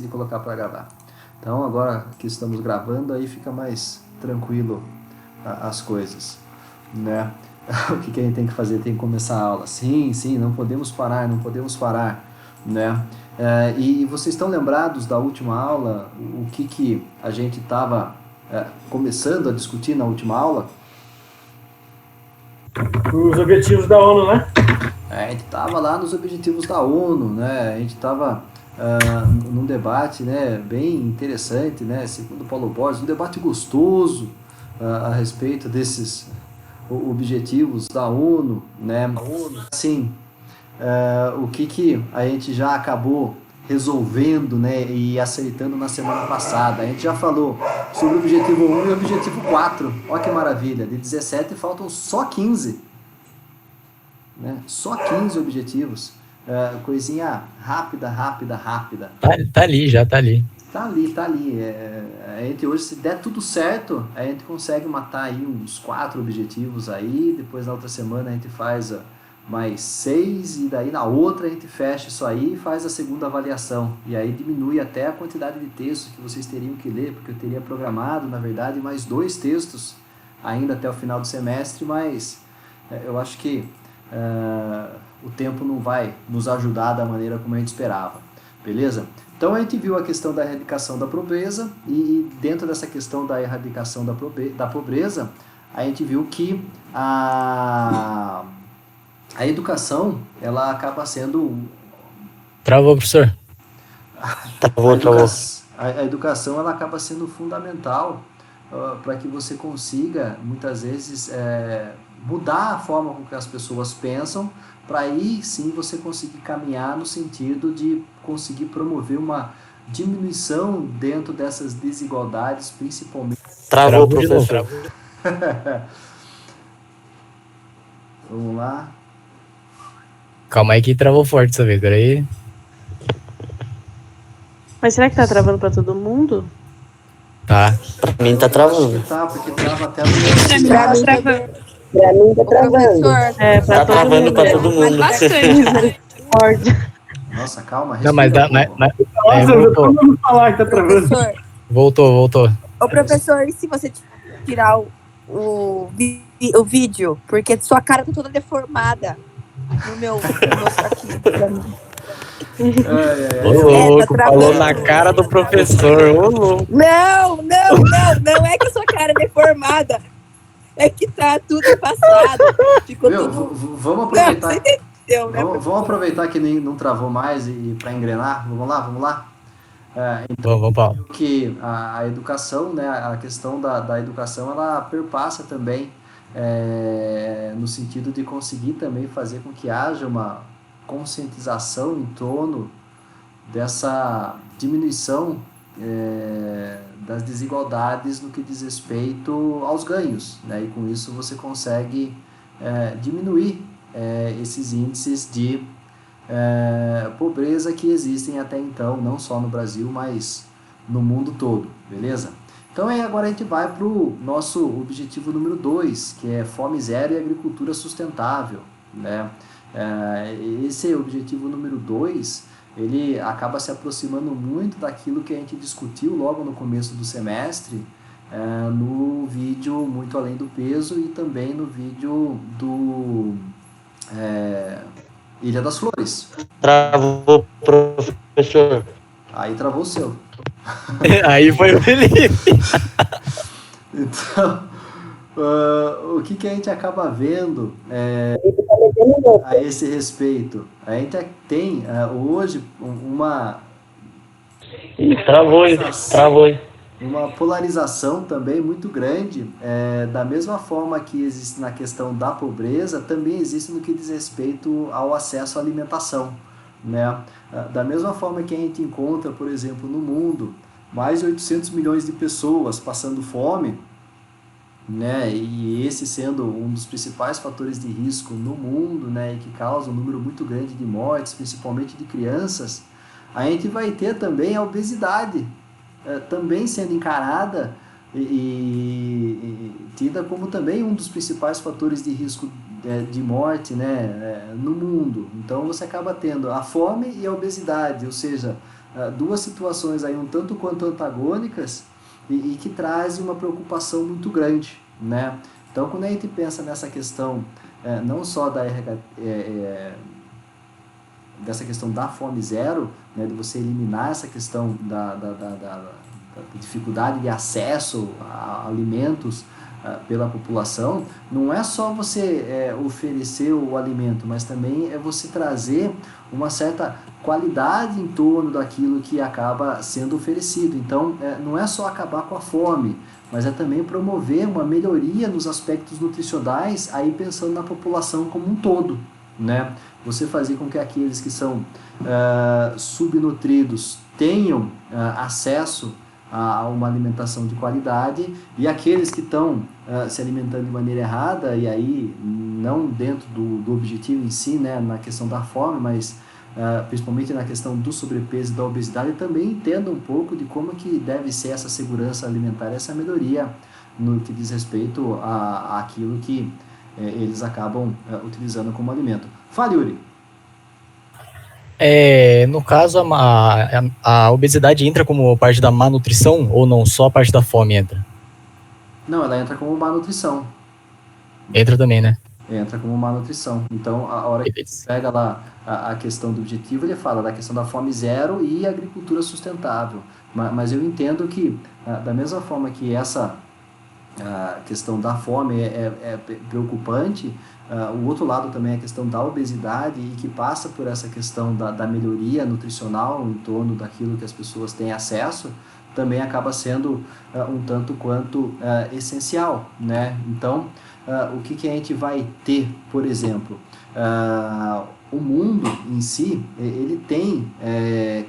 de colocar para gravar. Então agora que estamos gravando, aí fica mais tranquilo as coisas, né? O que a gente tem que fazer? Tem que começar a aula. Sim, não podemos parar, né? E vocês estão lembrados da última aula? O que a gente estava começando a discutir na última aula? Os objetivos da ONU, né? A gente estava lá nos objetivos da ONU, né? A gente estava num debate, né, bem interessante, né? Segundo Paulo Borges, um debate gostoso a respeito desses objetivos da ONU, né? Assim, o que a gente já acabou resolvendo, né, e acertando na semana passada. A gente já falou sobre o objetivo 1 e o objetivo 4. Olha que maravilha, de 17 faltam só 15. Né? Só 15 objetivos. Coisinha rápida. Tá ali, já tá ali. Tá ali. A gente hoje, se der tudo certo, a gente consegue matar aí uns 4 objetivos aí, depois na outra semana a gente faz mais 6, e daí na outra a gente fecha isso aí e faz a segunda avaliação. E aí diminui até a quantidade de textos que vocês teriam que ler, porque eu teria programado, na verdade, mais 2 textos ainda até o final do semestre, mas eu acho que o tempo não vai nos ajudar da maneira como a gente esperava, beleza? Então a gente viu a questão da erradicação da pobreza, e dentro dessa questão da erradicação da pobreza, a gente viu que a educação, ela acaba sendo... Travou, professor. Travou. A educação, ela acaba sendo fundamental para que você consiga, muitas vezes, mudar a forma com que as pessoas pensam, para aí sim você conseguir caminhar no sentido de conseguir promover uma diminuição dentro dessas desigualdades, principalmente... Travou, professor. Vamos lá. Calma aí que travou forte dessa vez, peraí. Mas será que tá travando pra todo mundo? Tá. Pra mim tá travando. Tá, porque trava até no Pra mim tá travando. Tá travando pra todo mundo. Nossa, calma, Não, mas Nossa, voltou. todo mundo falar que tá travando. Professor, Voltou. ô professor, e se você tirar o vídeo? Porque sua cara tá toda deformada no meu saquinho pra mim. Ô louco, tá falou travando. na cara do professor, ô louco. Não é que a sua cara é deformada. É que tá tudo passado. Ficou tudo... Vamos aproveitar. Não, você entendeu, né? Vamos aproveitar que não travou mais e para engrenar. Vamos lá. Então, vamos, Paulo. Que a educação, né, a questão da educação, ela perpassa também no sentido de conseguir também fazer com que haja uma conscientização em torno dessa diminuição das desigualdades no que diz respeito aos ganhos, né? E com isso você consegue diminuir esses índices de pobreza que existem até então, não só no Brasil, mas no mundo todo, beleza? Então agora a gente vai para o nosso objetivo número 2, que é fome zero e agricultura sustentável, né? Esse objetivo número 2, ele acaba se aproximando muito daquilo que a gente discutiu logo no começo do semestre, no vídeo Muito Além do Peso e também no vídeo do Ilha das Flores. Travou, professor. Aí travou o seu. Aí foi o Felipe. Então, o que a gente acaba vendo a esse respeito? A gente tem hoje uma uma polarização também muito grande, da mesma forma que existe na questão da pobreza, também existe no que diz respeito ao acesso à alimentação, né? Da mesma forma que a gente encontra, por exemplo, no mundo, mais de 800 milhões de pessoas passando fome, né? E esse sendo um dos principais fatores de risco no mundo, né? E que causa um número muito grande de mortes, principalmente de crianças, a gente vai ter também a obesidade, também sendo encarada e tida como também um dos principais fatores de risco de morte, né, no mundo. Então você acaba tendo a fome e a obesidade, ou seja, duas situações aí um tanto quanto antagônicas e que trazem uma preocupação muito grande, né? Então, quando a gente pensa nessa questão, não só dessa questão da fome zero, né, de você eliminar essa questão da dificuldade de acesso a alimentos pela população, não é só você oferecer o alimento, mas também é você trazer uma certa qualidade em torno daquilo que acaba sendo oferecido. Então, não é só acabar com a fome, mas é também promover uma melhoria nos aspectos nutricionais, aí pensando na população como um todo, né? Você fazer com que aqueles que são subnutridos tenham acesso a uma alimentação de qualidade, e aqueles que estão se alimentando de maneira errada, e aí não dentro do objetivo em si, né, na questão da fome, mas principalmente na questão do sobrepeso e da obesidade, também entendam um pouco de como que deve ser essa segurança alimentar, essa melhoria no que diz respeito àquilo que eles acabam utilizando como alimento. Fale, Yuri. No caso, a obesidade entra como parte da má nutrição ou não? Só a parte da fome entra? Não, ela entra como má nutrição. Entra também, né? Entra como má nutrição. Então, a hora que você pega lá a questão do objetivo, ele fala da questão da fome zero e agricultura sustentável. Mas eu entendo que, da mesma forma que essa questão da fome é preocupante, o outro lado também é a questão da obesidade, e que passa por essa questão da melhoria nutricional em torno daquilo que as pessoas têm acesso, também acaba sendo um tanto quanto essencial, né? Então, o que a gente vai ter, por exemplo, o mundo em si, ele tem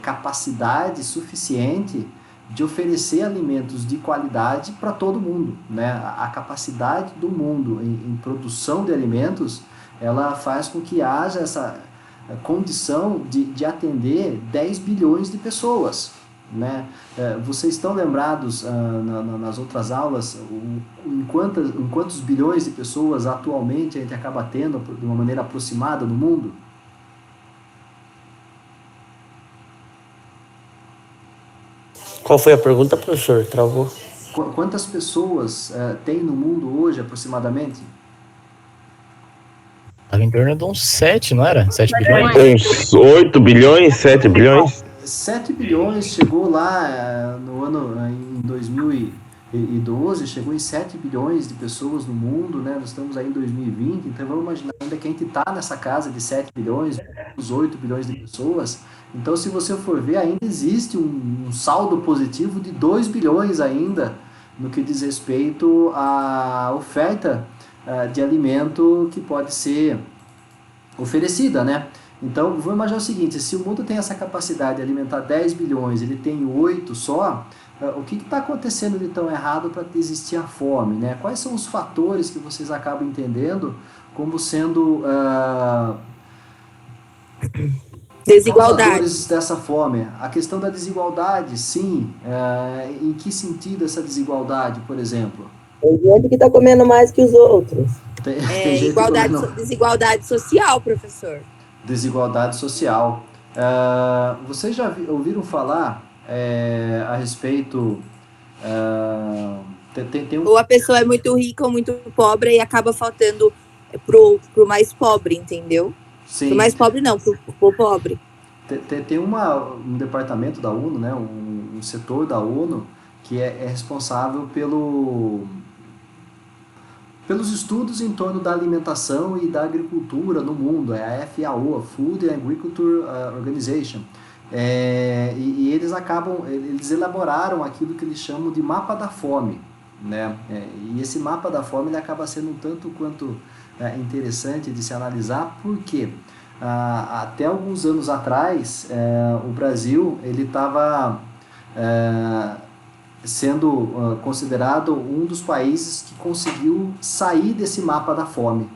capacidade suficiente de oferecer alimentos de qualidade para todo mundo, né? A capacidade do mundo em produção de alimentos, ela faz com que haja essa condição de atender 10 bilhões de pessoas, né? Vocês estão lembrados nas outras aulas em quantos bilhões de pessoas atualmente a gente acaba tendo de uma maneira aproximada no mundo? Qual foi a pergunta, professor? Travou. Quantas pessoas tem no mundo hoje, aproximadamente? Estava em torno de uns 7, não era? 7 bilhões? Uns 8 bilhões, 7 bilhões? 7 bilhões, chegou lá no ano, em 2012, chegou em 7 bilhões de pessoas no mundo, né? Nós estamos aí em 2020, então vamos imaginar ainda que a gente está nessa casa de 7 bilhões, uns 8 bilhões de pessoas. Então, se você for ver, ainda existe um saldo positivo de 2 bilhões ainda no que diz respeito à oferta de alimento que pode ser oferecida, né? Então, vamos imaginar o seguinte: se o mundo tem essa capacidade de alimentar 10 bilhões, ele tem 8 só, o que está acontecendo de tão errado para existir a fome, né? Quais são os fatores que vocês acabam entendendo como sendo Desigualdade. causadores dessa fome? A questão da desigualdade, sim. Em que sentido essa desigualdade, por exemplo? Tem gente que está comendo mais que os outros. Tem gente Desigualdade social, professor. Desigualdade social. Vocês já ouviram falar a respeito... Ou a pessoa é muito rica ou muito pobre e acaba faltando pro mais pobre, entendeu? Sim. Pro mais pobre não, pro pobre. Tem um departamento da ONU, né, um setor da ONU que é responsável pelos estudos em torno da alimentação e da agricultura no mundo, é a FAO, a Food and Agriculture Organization. E eles elaboraram aquilo que eles chamam de mapa da fome, né? E esse mapa da fome ele acaba sendo um tanto quanto interessante de se analisar, porque até alguns anos atrás o Brasil ele estava sendo considerado um dos países que conseguiu sair desse mapa da fome,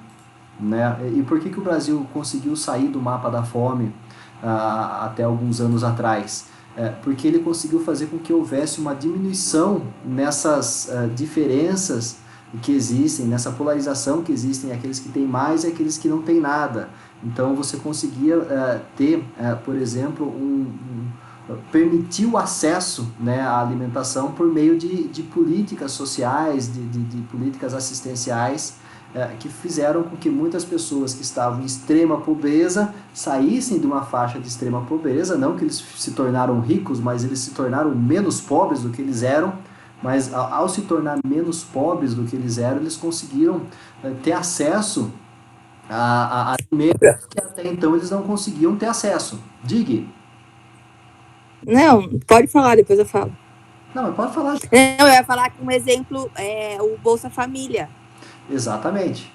né? E por que o Brasil conseguiu sair do mapa da fome até alguns anos atrás? Porque ele conseguiu fazer com que houvesse uma diminuição nessas diferenças que existem, nessa polarização que existem, aqueles que têm mais e aqueles que não têm nada. Então você conseguia ter, por exemplo, permitiu acesso, né, à alimentação por meio de políticas sociais, de políticas assistenciais, que fizeram com que muitas pessoas que estavam em extrema pobreza saíssem de uma faixa de extrema pobreza, não que eles se tornaram ricos, mas eles se tornaram menos pobres do que eles eram, mas ao se tornar menos pobres do que eles eram, eles conseguiram ter acesso a alimentos que até então eles não conseguiam ter acesso. Diga. Não, pode falar, depois eu falo. Não, mas pode falar. Não, eu ia falar que um exemplo é o Bolsa Família. Exatamente.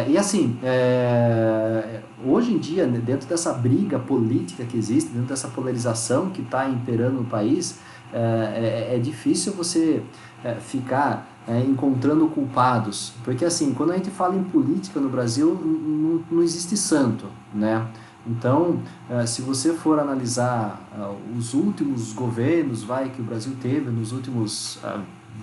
E assim, hoje em dia, dentro dessa briga política que existe, dentro dessa polarização que está imperando no país, é difícil você ficar encontrando culpados, porque assim, quando a gente fala em política no Brasil, não existe santo, né? Então, se você for analisar os últimos governos que o Brasil teve nos últimos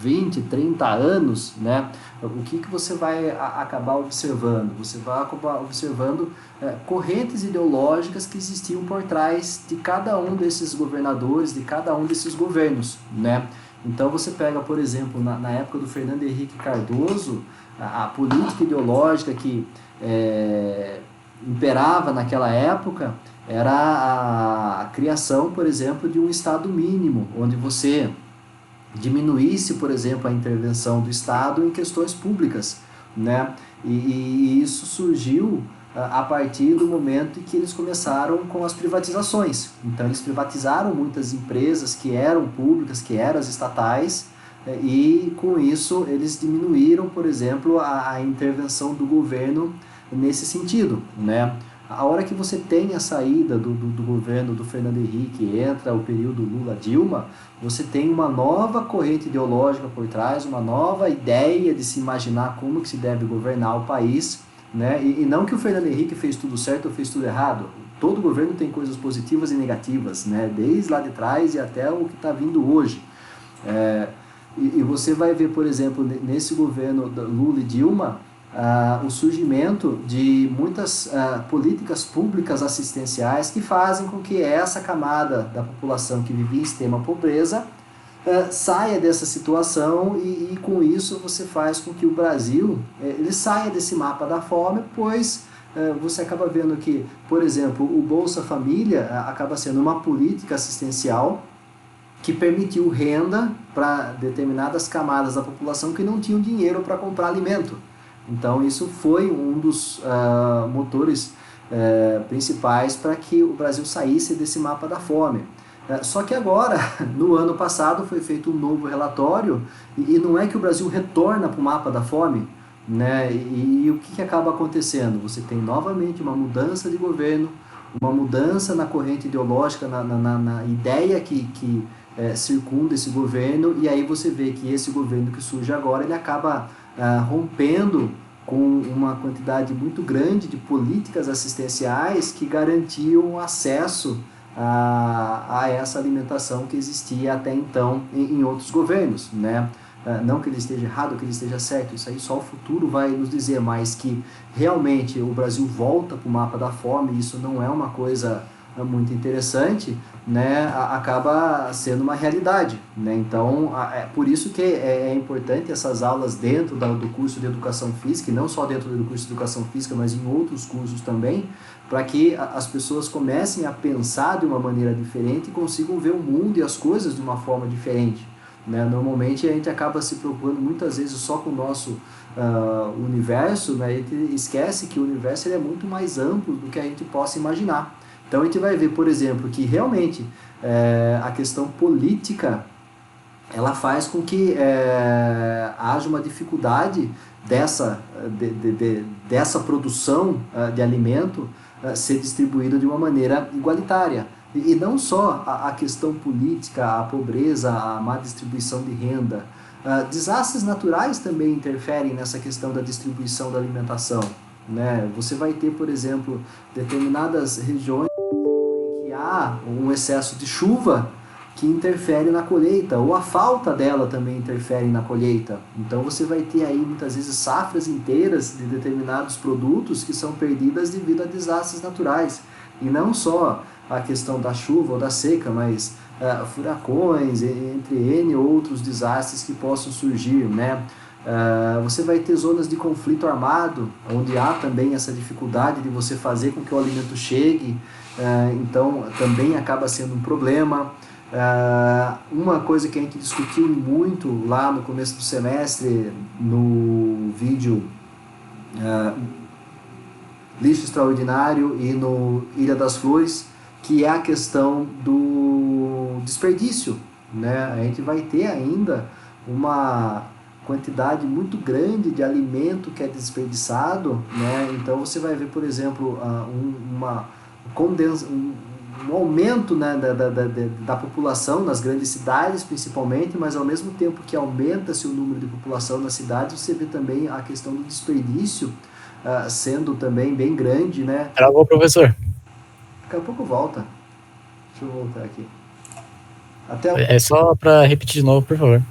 20, 30 anos, né, o que você vai acabar observando? Você vai acabar observando correntes ideológicas que existiam por trás de cada um desses governadores, de cada um desses governos, né? Então você pega, por exemplo, na época do Fernando Henrique Cardoso, a política ideológica que imperava naquela época era a criação, por exemplo, de um Estado mínimo, onde você diminuísse, por exemplo, a intervenção do Estado em questões públicas, né? E isso surgiu a partir do momento em que eles começaram com as privatizações. Então, eles privatizaram muitas empresas que eram públicas, que eram as estatais, e com isso eles diminuíram, por exemplo, a intervenção do governo nesse sentido, né? A hora que você tem a saída do governo do Fernando Henrique, entra o período Lula-Dilma, você tem uma nova corrente ideológica por trás, uma nova ideia de se imaginar como que se deve governar o país, né? E não que o Fernando Henrique fez tudo certo ou fez tudo errado. Todo governo tem coisas positivas e negativas, né? Desde lá de trás e até o que está vindo hoje. E você vai ver, por exemplo, nesse governo Lula e Dilma, o surgimento de muitas políticas públicas assistenciais que fazem com que essa camada da população que vivia em extrema pobreza saia dessa situação e com isso você faz com que o Brasil ele saia desse mapa da fome, pois você acaba vendo que, por exemplo, o Bolsa Família acaba sendo uma política assistencial que permitiu renda para determinadas camadas da população que não tinham dinheiro para comprar alimento. Então, isso foi um dos motores principais para que o Brasil saísse desse mapa da fome. Só que agora, no ano passado, foi feito um novo relatório e não é que o Brasil retorna para o mapa da fome, né? E o que acaba acontecendo? Você tem novamente uma mudança de governo, uma mudança na corrente ideológica, na ideia que circunda esse governo, e aí você vê que esse governo que surge agora, ele acaba rompendo com uma quantidade muito grande de políticas assistenciais que garantiam acesso a essa alimentação que existia até então em outros governos, né? Não que ele esteja errado, que ele esteja certo, isso aí só o futuro vai nos dizer, mas que realmente o Brasil volta para o mapa da fome, isso não é uma coisa muito interessante, né? Acaba sendo uma realidade, né? Então, por isso que é importante essas aulas dentro do curso de Educação Física, e não só dentro do curso de Educação Física, mas em outros cursos também, para que as pessoas comecem a pensar de uma maneira diferente e consigam ver o mundo e as coisas de uma forma diferente, né? Normalmente a gente acaba se preocupando muitas vezes só com o nosso universo, né? A gente esquece que o universo ele é muito mais amplo do que a gente possa imaginar. Então a gente vai ver, por exemplo, que realmente a questão política ela faz com que haja uma dificuldade dessa produção de alimento ser distribuída de uma maneira igualitária. E não só a questão política, a pobreza, a má distribuição de renda. Desastres naturais também interferem nessa questão da distribuição da alimentação, né? Você vai ter, por exemplo, determinadas regiões em que há um excesso de chuva que interfere na colheita, ou a falta dela também interfere na colheita. Então você vai ter aí muitas vezes safras inteiras de determinados produtos que são perdidas devido a desastres naturais. E não só a questão da chuva ou da seca, mas furacões, entre N outros desastres que possam surgir, né? Você vai ter zonas de conflito armado, onde há também essa dificuldade de você fazer com que o alimento chegue, então também acaba sendo um problema. Uma coisa que a gente discutiu muito lá no começo do semestre, no vídeo Lixo Extraordinário e no Ilha das Flores, que é a questão do desperdício, né? A gente vai ter ainda uma quantidade muito grande de alimento que é desperdiçado, né? Então você vai ver, por exemplo, um aumento, né, da população nas grandes cidades, principalmente, mas ao mesmo tempo que aumenta-se o número de população nas cidades, você vê também a questão do desperdício sendo também bem grande, né? Travou, professor. Daqui a pouco volta. Deixa eu voltar aqui. É só para repetir de novo, por favor.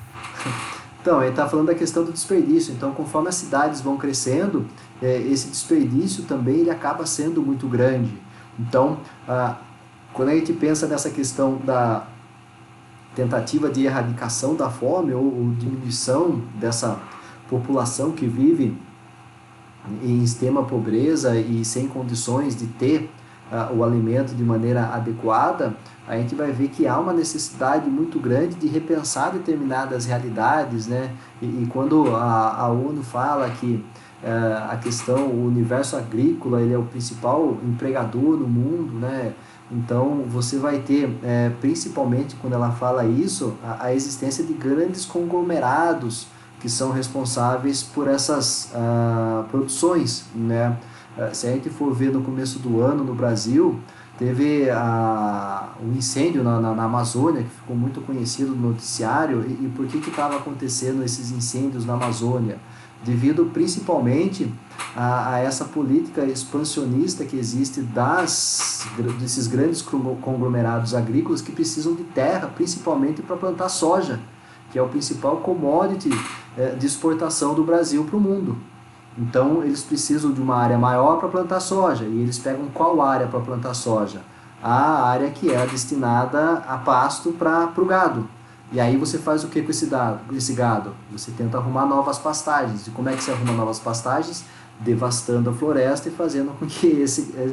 Então, ele está falando da questão do desperdício. Então, conforme as cidades vão crescendo, esse desperdício também ele acaba sendo muito grande. Então, quando a gente pensa nessa questão da tentativa de erradicação da fome ou diminuição dessa população que vive em extrema pobreza e sem condições de ter o alimento de maneira adequada, a gente vai ver que há uma necessidade muito grande de repensar determinadas realidades, né? E quando a ONU fala que a questão, o universo agrícola, ele é o principal empregador no mundo, né? Então você vai ter, principalmente quando ela fala isso, a existência de grandes conglomerados que são responsáveis por essas produções, né? Se a gente for ver no começo do ano no Brasil, teve um incêndio na Amazônia, que ficou muito conhecido no noticiário. E por que estava acontecendo esses incêndios na Amazônia? Devido principalmente a essa política expansionista que existe desses grandes conglomerados agrícolas que precisam de terra, principalmente para plantar soja, que é o principal commodity de exportação do Brasil para o mundo. Então, eles precisam de uma área maior para plantar soja. E eles pegam qual área para plantar soja? A área que é destinada a pasto para o gado. E aí você faz o que com esse gado? Você tenta arrumar novas pastagens. E como é que você arruma novas pastagens? Devastando a floresta e fazendo com que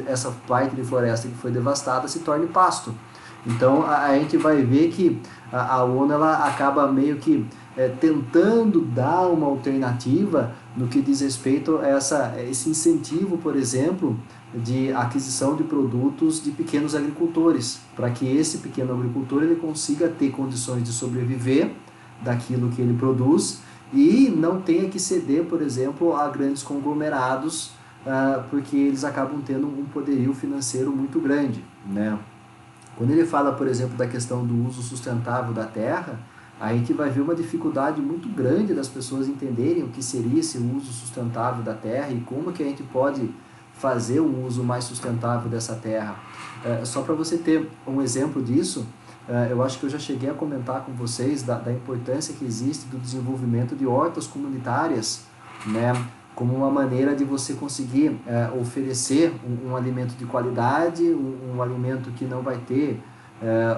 essa parte de floresta que foi devastada se torne pasto. Então, a gente vai ver que a ONU ela acaba meio que tentando dar uma alternativa no que diz respeito a esse incentivo, por exemplo, de aquisição de produtos de pequenos agricultores, para que esse pequeno agricultor ele consiga ter condições de sobreviver daquilo que ele produz e não tenha que ceder, por exemplo, a grandes conglomerados, porque eles acabam tendo um poderio financeiro muito grande, né? Quando ele fala, por exemplo, da questão do uso sustentável da terra, a gente vai ver uma dificuldade muito grande das pessoas entenderem o que seria esse uso sustentável da terra e como que a gente pode fazer um uso mais sustentável dessa terra. Só para você ter um exemplo disso, eu acho que eu já cheguei a comentar com vocês da importância que existe do desenvolvimento de hortas comunitárias, né, como uma maneira de você conseguir oferecer um alimento de qualidade, um alimento que não vai ter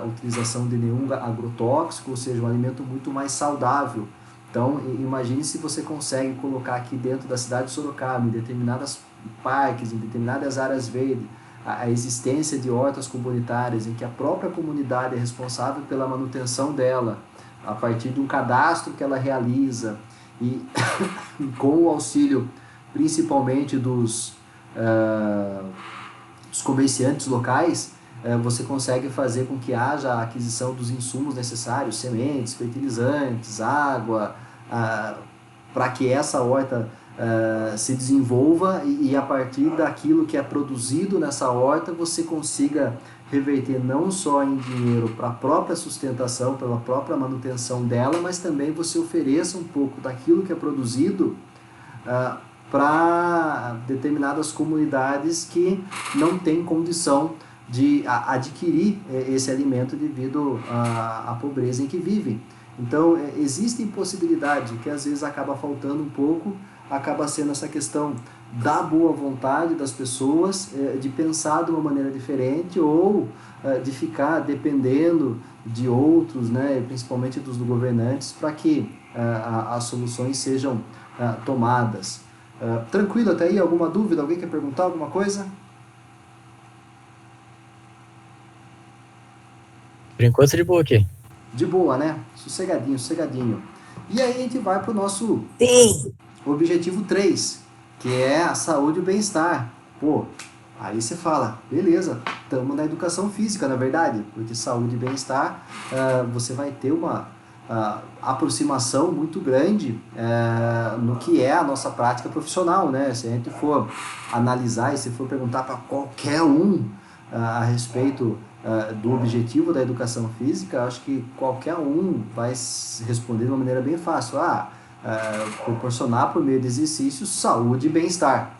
utilização de nenhum agrotóxico, ou seja, um alimento muito mais saudável. Então, imagine se você consegue colocar aqui dentro da cidade de Sorocaba, em determinados parques, em determinadas áreas verdes, a existência de hortas comunitárias, em que a própria comunidade é responsável pela manutenção dela, a partir de um cadastro que ela realiza, e com o auxílio principalmente dos comerciantes locais, você consegue fazer com que haja a aquisição dos insumos necessários, sementes, fertilizantes, água, para que essa horta se desenvolva e a partir daquilo que é produzido nessa horta você consiga reverter não só em dinheiro para a própria sustentação, pela própria manutenção dela, mas também você ofereça um pouco daquilo que é produzido para determinadas comunidades que não têm condição de adquirir esse alimento devido à pobreza em que vivem. Então, existe possibilidade que às vezes acaba faltando um pouco, acaba sendo essa questão da boa vontade das pessoas de pensar de uma maneira diferente ou de ficar dependendo de outros, né, principalmente dos governantes, para que as soluções sejam tomadas. Tranquilo até aí? Alguma dúvida? Alguém quer perguntar alguma coisa? Por enquanto, de boa aqui. De boa, né? Sossegadinho, sossegadinho. E aí a gente vai para o nosso Sim. objetivo 3, que é a saúde e o bem-estar. Pô, aí você fala, beleza, estamos na educação física, na verdade, porque saúde e bem-estar, você vai ter uma aproximação muito grande no que é a nossa prática profissional, né? Se a gente for analisar e se for perguntar para qualquer um a respeito do objetivo da educação física, acho que qualquer um vai responder de uma maneira bem fácil. Proporcionar por meio de exercícios saúde e bem-estar,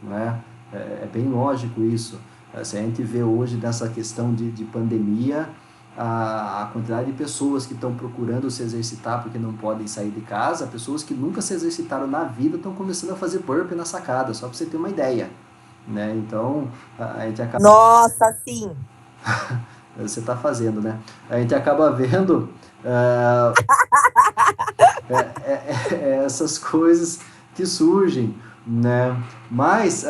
né? É bem lógico isso. Se a gente vê hoje dessa questão de pandemia, a quantidade de pessoas que estão procurando se exercitar porque não podem sair de casa, pessoas que nunca se exercitaram na vida estão começando a fazer burpee na sacada, só para você ter uma ideia, né? Então, a gente acaba... Nossa, sim. Você está fazendo, né? A gente acaba vendo essas coisas que surgem, né? Mas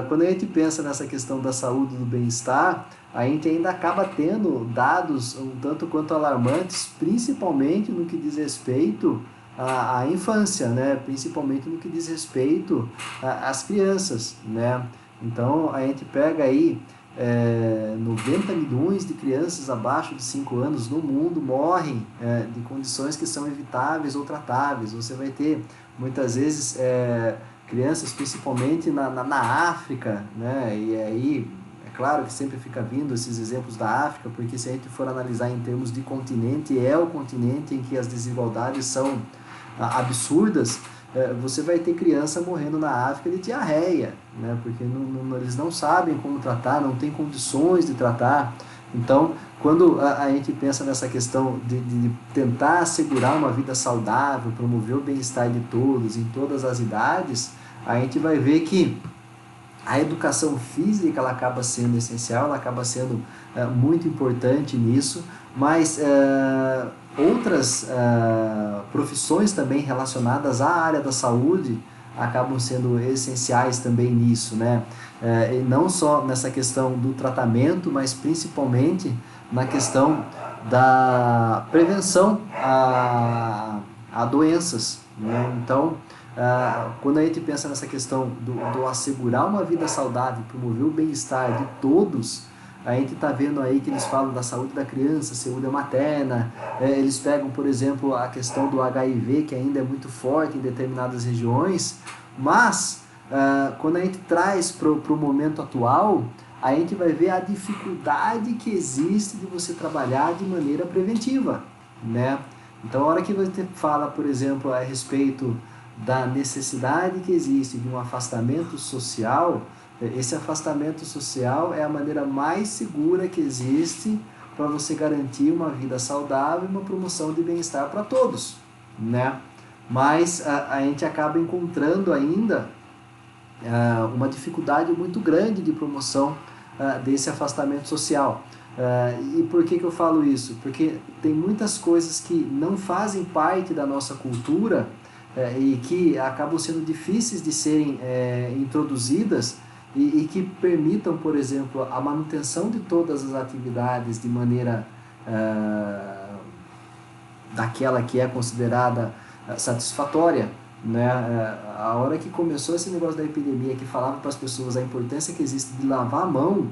quando a gente pensa nessa questão da saúde e do bem-estar, a gente ainda acaba tendo dados um tanto quanto alarmantes, principalmente no que diz respeito à infância, né? Principalmente no que diz respeito às crianças, né? Então, a gente pega aí 90 milhões de crianças abaixo de 5 anos no mundo morrem de condições que são evitáveis ou tratáveis. Você vai ter, muitas vezes, crianças, principalmente na África, né? E aí, é claro que sempre fica vindo esses exemplos da África, porque se a gente for analisar em termos de continente, é o continente em que as desigualdades são absurdas. Você vai ter criança morrendo na África de diarreia, né? Porque eles não sabem como tratar, não têm condições de tratar. Então, quando a gente pensa nessa questão de tentar assegurar uma vida saudável, promover o bem-estar de todos, em todas as idades, a gente vai ver que a educação física ela acaba sendo essencial, ela acaba sendo muito importante nisso, mas outras profissões também relacionadas à área da saúde acabam sendo essenciais também nisso, né? E não só nessa questão do tratamento, mas principalmente na questão da prevenção a doenças, né? Então, quando a gente pensa nessa questão do assegurar uma vida saudável, promover o bem-estar de todos, a gente está vendo aí que eles falam da saúde da criança, saúde materna, eles pegam, por exemplo, a questão do HIV, que ainda é muito forte em determinadas regiões, mas quando a gente traz para o momento atual, a gente vai ver a dificuldade que existe de você trabalhar de maneira preventiva, né? Então, a hora que você fala, por exemplo, a respeito da necessidade que existe de um afastamento social, esse afastamento social é a maneira mais segura que existe para você garantir uma vida saudável e uma promoção de bem-estar para todos, né? Mas a gente acaba encontrando ainda uma dificuldade muito grande de promoção desse afastamento social. E por que eu falo isso? Porque tem muitas coisas que não fazem parte da nossa cultura e que acabam sendo difíceis de serem introduzidas e que permitam, por exemplo, a manutenção de todas as atividades de maneira daquela que é considerada satisfatória, né? A hora que começou esse negócio da epidemia, que falava para as pessoas a importância que existe de lavar a mão,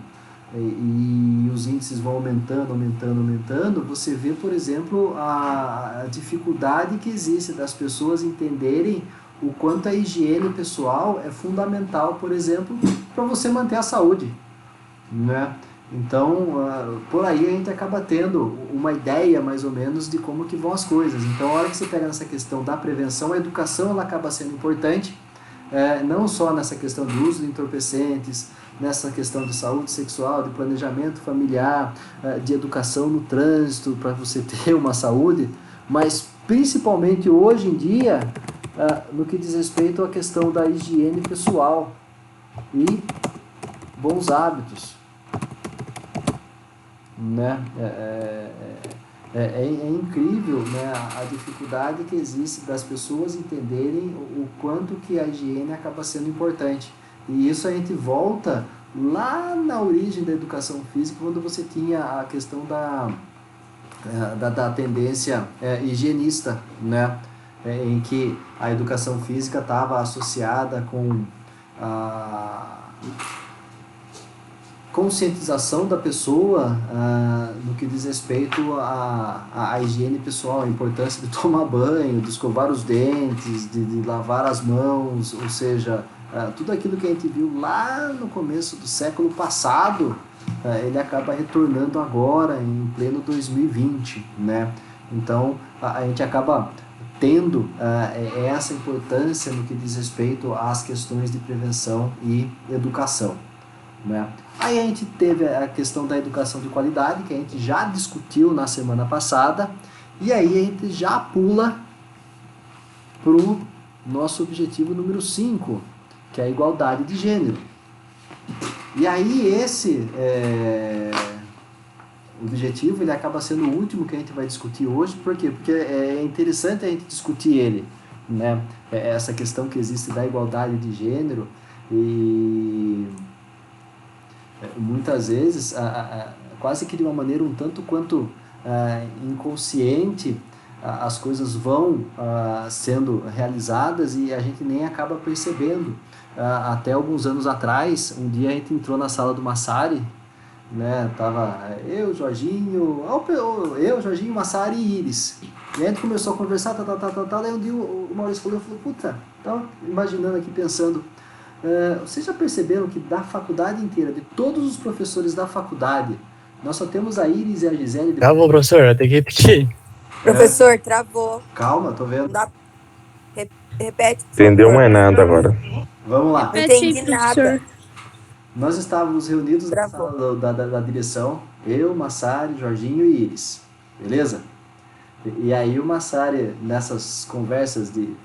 e os índices vão aumentando, você vê, por exemplo, a dificuldade que existe das pessoas entenderem o quanto a higiene pessoal é fundamental, por exemplo, para você manter a saúde, né? Então, por aí a gente acaba tendo uma ideia, mais ou menos, de como que vão as coisas. Então, a hora que você pega nessa questão da prevenção, a educação ela acaba sendo importante, não só nessa questão do uso de entorpecentes, nessa questão de saúde sexual, de planejamento familiar, de educação no trânsito, para você ter uma saúde, mas principalmente hoje em dia, no que diz respeito à questão da higiene pessoal e bons hábitos, né? É incrível, né, a dificuldade que existe das pessoas entenderem o quanto que a higiene acaba sendo importante. E isso a gente volta lá na origem da educação física, quando você tinha a questão da tendência higienista, né? Em que a educação física estava associada com a conscientização da pessoa no que diz respeito à higiene pessoal, a importância de tomar banho, de escovar os dentes, de lavar as mãos, ou seja, tudo aquilo que a gente viu lá no começo do século passado, ele acaba retornando agora, em pleno 2020, né? Então, a gente acaba tendo essa importância no que diz respeito às questões de prevenção e educação, né? Aí a gente teve a questão da educação de qualidade, que a gente já discutiu na semana passada, e aí a gente já pula para o nosso objetivo número 5, que é a igualdade de gênero. E aí esse objetivo, ele acaba sendo o último que a gente vai discutir hoje. Por quê? Porque é interessante a gente discutir ele, né? Essa questão que existe da igualdade de gênero, e muitas vezes, quase que de uma maneira um tanto quanto inconsciente, as coisas vão sendo realizadas e a gente nem acaba percebendo. Até alguns anos atrás, um dia a gente entrou na sala do Massari, né? Tava eu, Jorginho, Massari e Iris. E a gente começou a conversar, daí um dia o Maurício falou, puta, tava imaginando aqui, pensando, vocês já perceberam que da faculdade inteira, de todos os professores da faculdade, nós só temos a Iris e a Gisele... Calma, professor, eu tenho que repetir. Professor, travou. Calma, tô vendo. Repete. Entendeu mais nada agora. Vamos lá. Não entendi nada. Nós estávamos reunidos na sala da direção, eu, Massari, Jorginho e Iris, beleza? E aí o Massari, nessas conversas de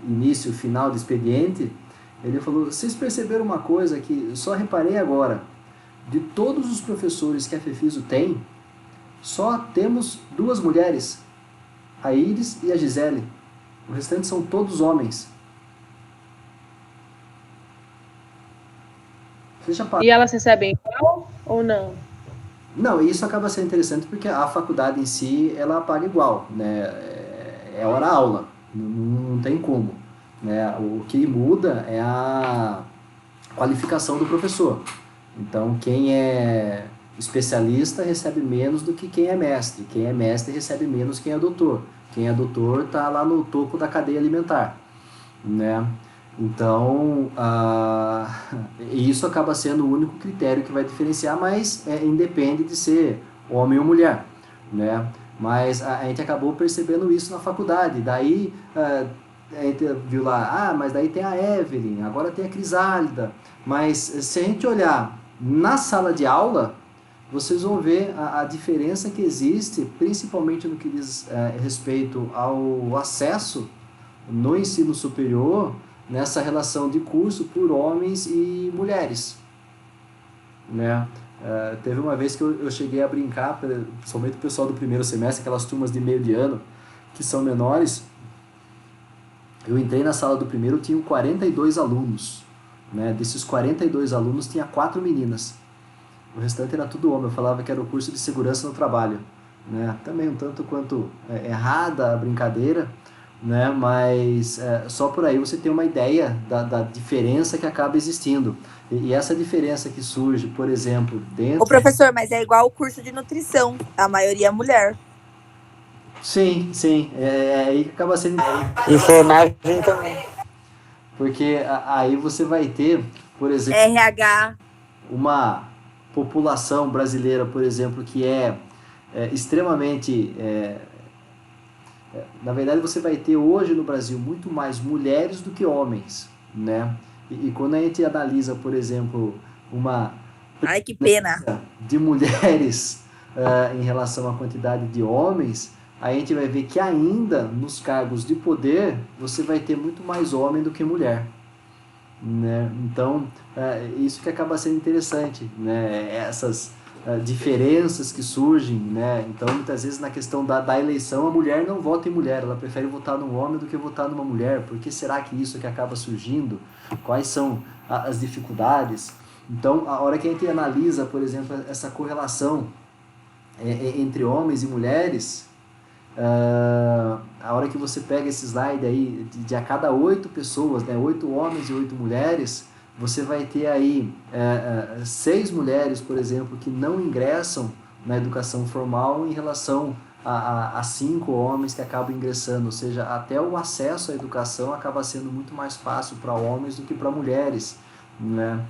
início e final de expediente, ele falou, vocês perceberam uma coisa que só reparei agora, de todos os professores que a FEFISO tem, só temos 2 mulheres, a Iris e a Gisele, o restante são todos homens. E elas recebem igual ou não? Não, isso acaba sendo interessante porque a faculdade em si, ela paga igual, né? É hora-aula, não tem como, né? O que muda é a qualificação do professor. Então, quem é especialista recebe menos do que quem é mestre. Quem é mestre recebe menos que quem é doutor. Quem é doutor está lá no topo da cadeia alimentar, né? Então, isso acaba sendo o único critério que vai diferenciar, mas independe de ser homem ou mulher, né? Mas a gente acabou percebendo isso na faculdade. Daí, a gente viu lá, mas daí tem a Evelyn, agora tem a Crisálida. Mas se a gente olhar na sala de aula, vocês vão ver a diferença que existe, principalmente no que diz respeito ao acesso no ensino superior, nessa relação de curso por homens e mulheres, né? Teve uma vez que eu cheguei a brincar, principalmente o pessoal do primeiro semestre, aquelas turmas de meio de ano que são menores. Eu entrei na sala do primeiro, tinha 42 alunos, né? Desses 42 alunos tinha 4 meninas, o restante era tudo homem. Eu falava que era o curso de segurança no trabalho, né? Também um tanto quanto errada a brincadeira, né? Mas só por aí você tem uma ideia da diferença que acaba existindo. E essa diferença que surge, por exemplo, dentro... Ô, professor, mas é igual o curso de nutrição, a maioria é mulher. Sim, é aí que acaba sendo... Enfermagem também. Porque aí você vai ter, por exemplo... RH. Uma população brasileira, por exemplo, que é extremamente... na verdade, você vai ter hoje no Brasil muito mais mulheres do que homens, né? E quando a gente analisa, por exemplo, uma... Ai, que pena! ...de mulheres em relação à quantidade de homens, a gente vai ver que ainda nos cargos de poder você vai ter muito mais homem do que mulher, né? Então, isso que acaba sendo interessante, né? Essas diferenças que surgem, né? Então, muitas vezes na questão da eleição, a mulher não vota em mulher, ela prefere votar num homem do que votar numa mulher. Por que será que isso que acaba surgindo? Quais são as dificuldades? Então, a hora que a gente analisa, por exemplo, essa correlação entre homens e mulheres, a hora que você pega esse slide aí, de a cada 8 pessoas, né, 8 homens e 8 mulheres, você vai ter aí 6 mulheres, por exemplo, que não ingressam na educação formal em relação a 5 homens que acabam ingressando, ou seja, até o acesso à educação acaba sendo muito mais fácil para homens do que para mulheres, né?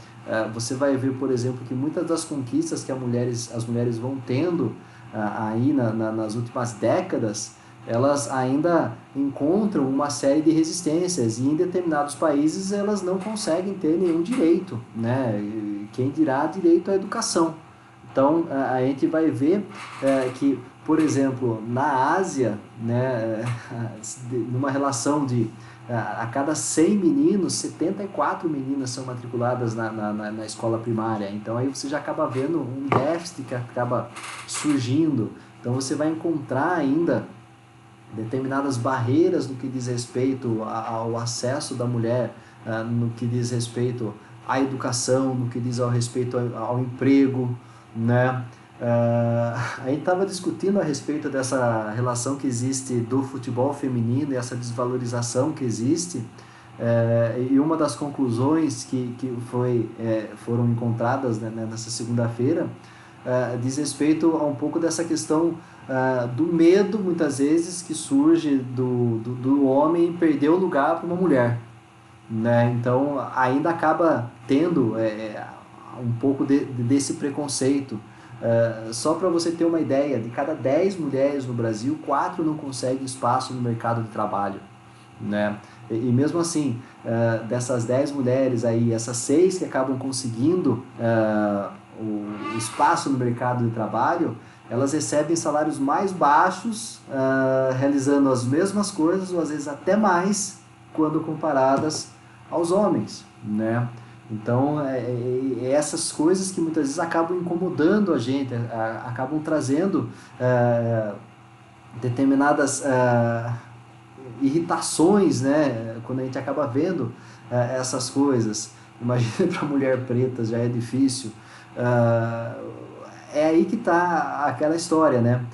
Você vai ver, por exemplo, que muitas das conquistas que as mulheres vão tendo aí nas últimas décadas, elas ainda encontram uma série de resistências e em determinados países elas não conseguem ter nenhum direito, né? Quem dirá direito à educação. Então, a gente vai ver que, por exemplo, na Ásia, né, numa relação de a cada 100 meninos, 74 meninas são matriculadas na escola primária. Então, aí você já acaba vendo um déficit que acaba surgindo. Então, você vai encontrar ainda determinadas barreiras no que diz respeito ao acesso da mulher, no que diz respeito à educação, no que diz ao respeito ao emprego, né? A gente estava discutindo a respeito dessa relação que existe do futebol feminino e essa desvalorização que existe, e uma das conclusões que foram encontradas, né, nessa segunda-feira, diz respeito a um pouco dessa questão do medo, muitas vezes, que surge do homem perder o lugar para uma mulher, né? Então, ainda acaba tendo um pouco desse preconceito. Só para você ter uma ideia, de cada 10 mulheres no Brasil, 4 não conseguem espaço no mercado de trabalho, né? E mesmo assim, dessas 10 mulheres aí, essas 6 que acabam conseguindo o espaço no mercado de trabalho, elas recebem salários mais baixos, realizando as mesmas coisas, ou às vezes até mais, quando comparadas aos homens, né? Então, essas coisas que muitas vezes acabam incomodando a gente, acabam trazendo determinadas irritações, né? Quando a gente acaba vendo essas coisas. Imagina, para mulher preta já é difícil. É aí que está aquela história, né?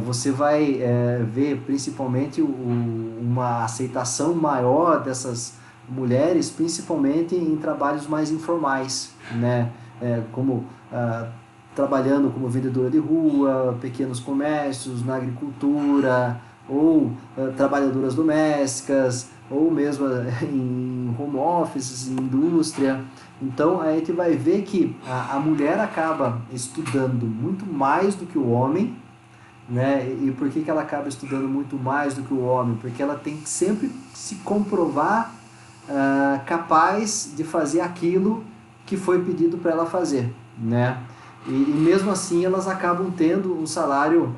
Você vai ver principalmente uma aceitação maior dessas mulheres, principalmente em trabalhos mais informais, né? Como trabalhando como vendedora de rua, pequenos comércios, na agricultura, ou trabalhadoras domésticas, ou mesmo em home offices, em indústria. Então, a gente vai ver que a mulher acaba estudando muito mais do que o homem, né? E por que ela acaba estudando muito mais do que o homem? Porque ela tem que sempre se comprovar capaz de fazer aquilo que foi pedido para ela fazer, né? E mesmo assim elas acabam tendo um salário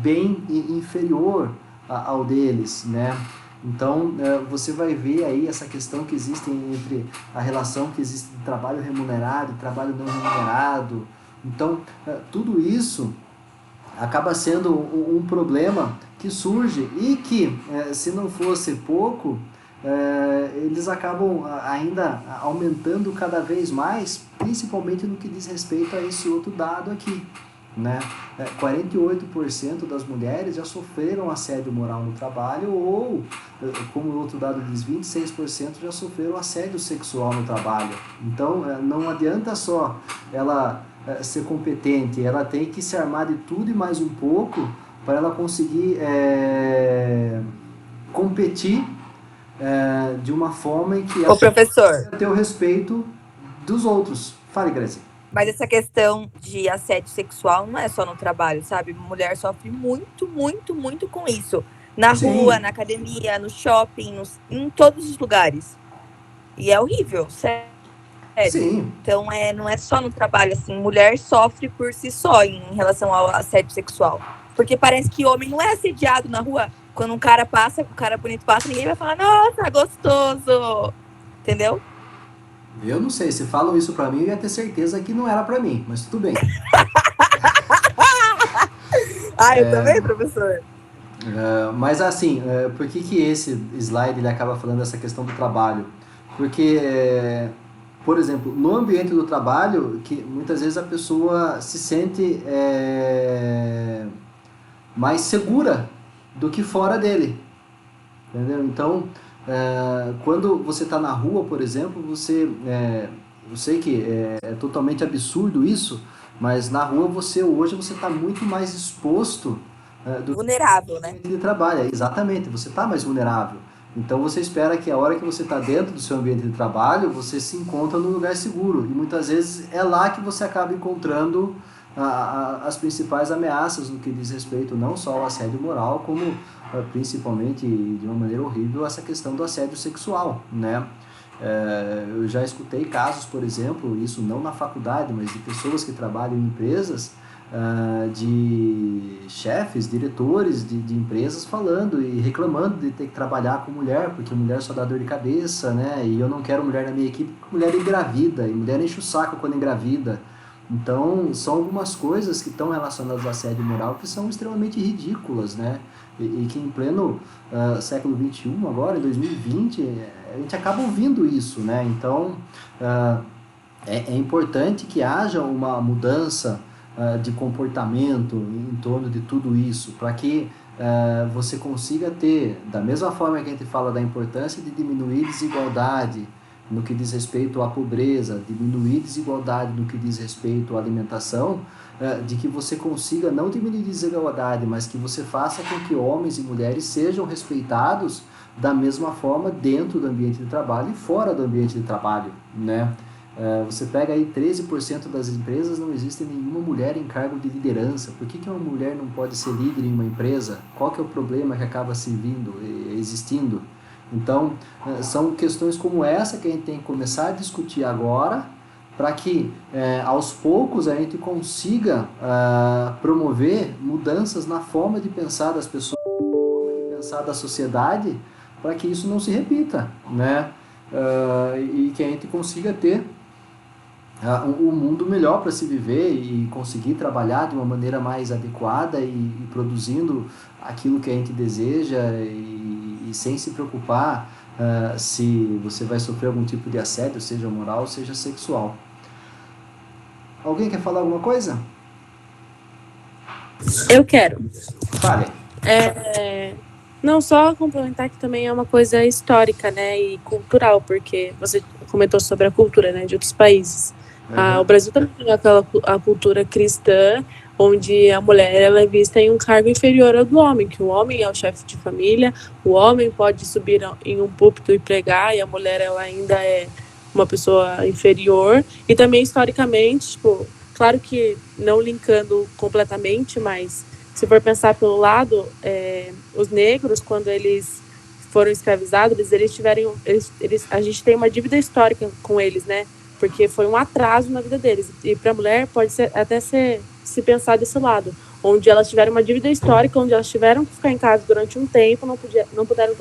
bem inferior ao deles, né? Então você vai ver aí essa questão que existe entre a relação que existe de trabalho remunerado e trabalho não remunerado. Então tudo isso acaba sendo um problema que surge e que, se não fosse pouco, eles acabam ainda aumentando cada vez mais, principalmente no que diz respeito a esse outro dado aqui, né? 48% das mulheres já sofreram assédio moral no trabalho, ou, como o outro dado diz, 26% já sofreram assédio sexual no trabalho. Então, não adianta só ela ser competente, ela tem que se armar de tudo e mais um pouco para ela conseguir competir de uma forma em que ela professor, ter o respeito dos outros. Fale, Grazi. Mas essa questão de assédio sexual não é só no trabalho, sabe? Mulher sofre muito, muito, muito com isso. Na rua, na academia, no shopping, em todos os lugares. E é horrível, sério. Sim. Então, não é só no trabalho, assim. Mulher sofre por si só em relação ao assédio sexual. Porque parece que homem não é assediado na rua. Quando um cara passa, um cara bonito passa, ninguém vai falar, nossa, gostoso. Entendeu? Eu não sei, se falam isso pra mim, eu ia ter certeza que não era pra mim, mas tudo bem. Eu também, professor. Mas assim, por que esse slide ele acaba falando dessa questão do trabalho? Porque, por exemplo, no ambiente do trabalho, que muitas vezes a pessoa se sente mais segura do que fora dele, entendeu? Então, quando você está na rua, por exemplo, eu sei que é totalmente absurdo isso, mas na rua hoje você está muito mais exposto do vulnerável, né? de trabalho, exatamente, você está mais vulnerável. Então você espera que a hora que você está dentro do seu ambiente de trabalho, você se encontra num lugar seguro. E muitas vezes é lá que você acaba encontrando as principais ameaças no que diz respeito não só ao assédio moral, como principalmente, de uma maneira horrível, essa questão do assédio sexual, né? Eu já escutei casos, por exemplo, isso não na faculdade, mas de pessoas que trabalham em empresas, de chefes, diretores de empresas falando e reclamando de ter que trabalhar com mulher, porque mulher só dá dor de cabeça, né? E eu não quero mulher na minha equipe porque mulher engravida, e mulher enche o saco quando engravida. Então, são algumas coisas que estão relacionadas ao assédio moral que são extremamente ridículas, né? E que em pleno século XXI, agora, em 2020, a gente acaba ouvindo isso, né? Então, é importante que haja uma mudança de comportamento em torno de tudo isso, para que você consiga ter, da mesma forma que a gente fala da importância de diminuir desigualdade no que diz respeito à pobreza, diminuir desigualdade no que diz respeito à alimentação, de que você consiga não diminuir desigualdade, mas que você faça com que homens e mulheres sejam respeitados da mesma forma dentro do ambiente de trabalho e fora do ambiente de trabalho, né? Você pega aí 13% das empresas, não existe nenhuma mulher em cargo de liderança. Por que uma mulher não pode ser líder em uma empresa? Qual que é o problema que acaba existindo? Então, são questões como essa que a gente tem que começar a discutir agora, para que aos poucos a gente consiga promover mudanças na forma de pensar das pessoas, na forma de pensar da sociedade, para que isso não se repita, né? E que a gente consiga ter um mundo melhor para se viver e conseguir trabalhar de uma maneira mais adequada e produzindo aquilo que a gente deseja e sem se preocupar se você vai sofrer algum tipo de assédio, seja moral, seja sexual. Alguém quer falar alguma coisa? Eu quero. Fale. Não, só complementar que também é uma coisa histórica, né, e cultural, porque você comentou sobre a cultura, né, de outros países. O Brasil também tem a cultura cristã, onde a mulher ela é vista em um cargo inferior ao do homem, que o homem é o chefe de família, o homem pode subir em um púlpito e pregar, e a mulher ela ainda é uma pessoa inferior. E também historicamente, tipo, claro que não linkando completamente, mas se for pensar pelo lado, os negros, quando eles foram escravizados, a gente tem uma dívida histórica com eles, né? Porque foi um atraso na vida deles. E para a mulher pode até se pensar desse lado, onde elas tiveram uma dívida histórica, onde elas tiveram que ficar em casa durante um tempo, não puderam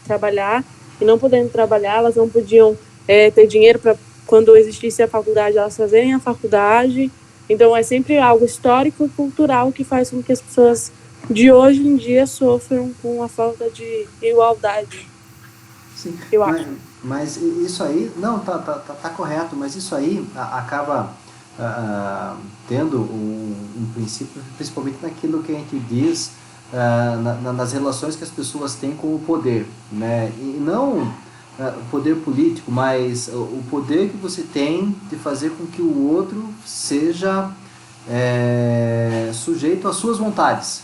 trabalhar, e não podendo trabalhar, elas não podiam ter dinheiro para, quando existisse a faculdade, elas fazerem a faculdade. Então é sempre algo histórico e cultural que faz com que as pessoas de hoje em dia sofram com a falta de igualdade. Sim, eu acho. Mas isso aí, não, tá correto, mas isso aí acaba tendo um princípio, principalmente naquilo que a gente diz, nas relações que as pessoas têm com o poder, né? E não o poder político, mas o poder que você tem de fazer com que o outro seja sujeito às suas vontades.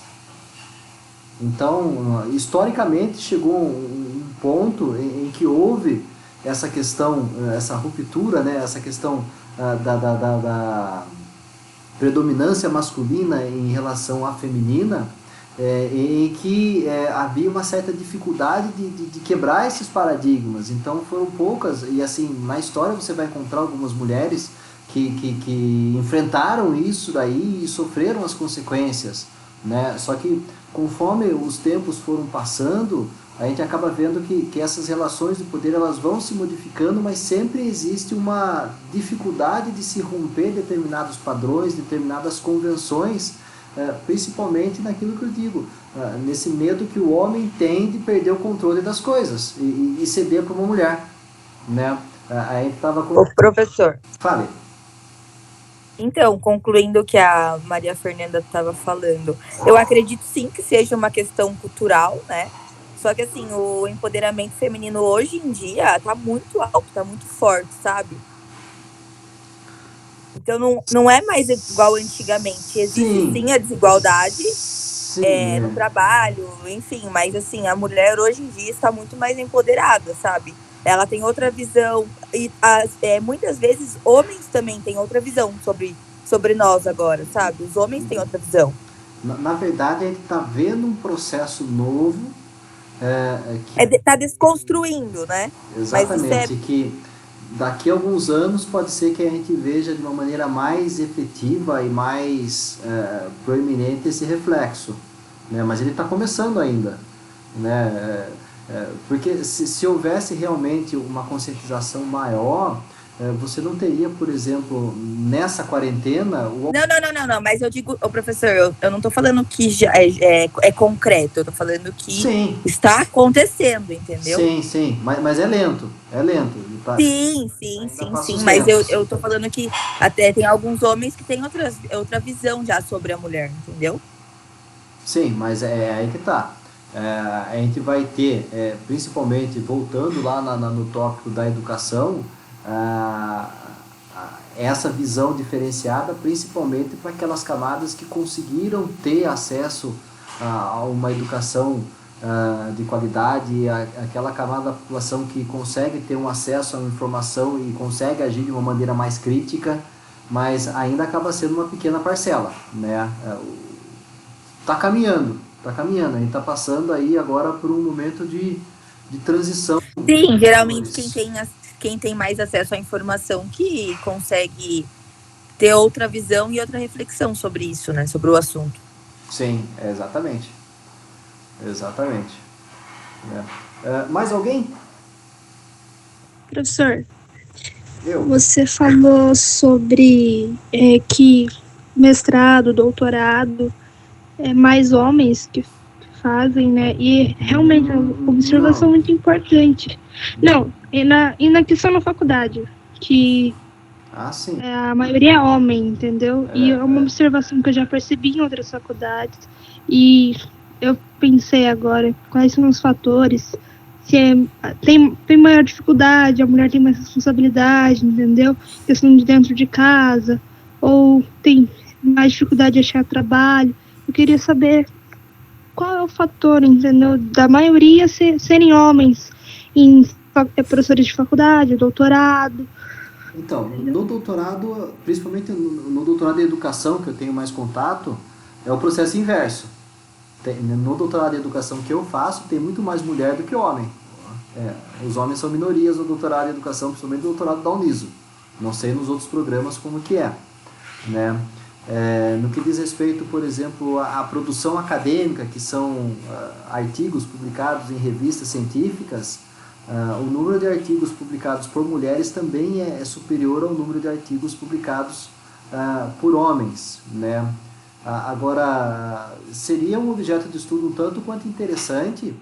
Então, historicamente, chegou um ponto em que houve essa questão, essa ruptura, né? Essa questão da predominância masculina em relação à feminina, em que havia uma certa dificuldade de quebrar esses paradigmas. Então foram poucas, e assim, na história você vai encontrar algumas mulheres que enfrentaram isso daí e sofreram as consequências, né? Só que conforme os tempos foram passando, a gente acaba vendo que essas relações de poder elas vão se modificando, mas sempre existe uma dificuldade de se romper determinados padrões, determinadas convenções, principalmente naquilo que eu digo, nesse medo que o homem tem de perder o controle das coisas e ceder para uma mulher, né? A gente estava com... Ô, professor. Fale. Então, concluindo o que a Maria Fernanda estava falando, eu acredito sim que seja uma questão cultural, né? Só que assim, o empoderamento feminino hoje em dia tá muito alto, tá muito forte, sabe? Então não é mais igual antigamente. Existe sim a desigualdade no trabalho, enfim, mas assim, a mulher hoje em dia está muito mais empoderada, sabe? Ela tem outra visão, e muitas vezes homens também têm outra visão sobre nós agora, sabe? Os homens têm outra visão. Na verdade, a gente está vendo um processo novo. Tá desconstruindo, né? Exatamente, que daqui a alguns anos pode ser que a gente veja de uma maneira mais efetiva e mais proeminente esse reflexo, né? Mas ele está começando ainda, né? Porque se houvesse realmente uma conscientização maior, você não teria, por exemplo, nessa quarentena... Não, mas eu digo, professor, eu não estou falando que já é concreto, eu estou falando que está acontecendo, entendeu? Sim, mas é lento. Tá, sim, mas eu estou falando que até tem alguns homens que têm outra visão já sobre a mulher, entendeu? Sim, mas é aí que tá. A gente vai ter, principalmente voltando lá no tópico da educação, essa visão diferenciada, principalmente para aquelas camadas que conseguiram ter acesso a uma educação de qualidade, aquela camada da população que consegue ter um acesso a uma informação e consegue agir de uma maneira mais crítica, mas ainda acaba sendo uma pequena parcela, né? Tá caminhando, a gente está passando aí agora por um momento de transição. Sim, geralmente quem tem mais acesso à informação que consegue ter outra visão e outra reflexão sobre isso, né? Sobre o assunto. Sim, exatamente. Mais alguém? Professor, Eu. Você falou sobre que mestrado, doutorado, mais homens que fazem, né? E realmente é uma observação muito importante. Não, e na questão na faculdade, que sim. A maioria é homem, entendeu? E é uma observação que eu já percebi em outras faculdades. E eu pensei agora, quais são os fatores? Se tem maior dificuldade, a mulher tem mais responsabilidade, entendeu? Questão de dentro de casa, ou tem mais dificuldade de achar trabalho. Eu queria saber qual é o fator, entendeu? Da maioria serem homens, professores de faculdade, doutorado. Então, no doutorado, principalmente no doutorado em educação, que eu tenho mais contato, é o processo inverso. No doutorado em educação que eu faço, tem muito mais mulher do que homem. Os homens são minorias no doutorado em educação, principalmente no doutorado da Uniso. Não sei nos outros programas como que é, né? No que diz respeito, por exemplo, à produção acadêmica, que são artigos publicados em revistas científicas, o número de artigos publicados por mulheres também é superior ao número de artigos publicados por homens, né? Agora, seria um objeto de estudo um tanto quanto interessante,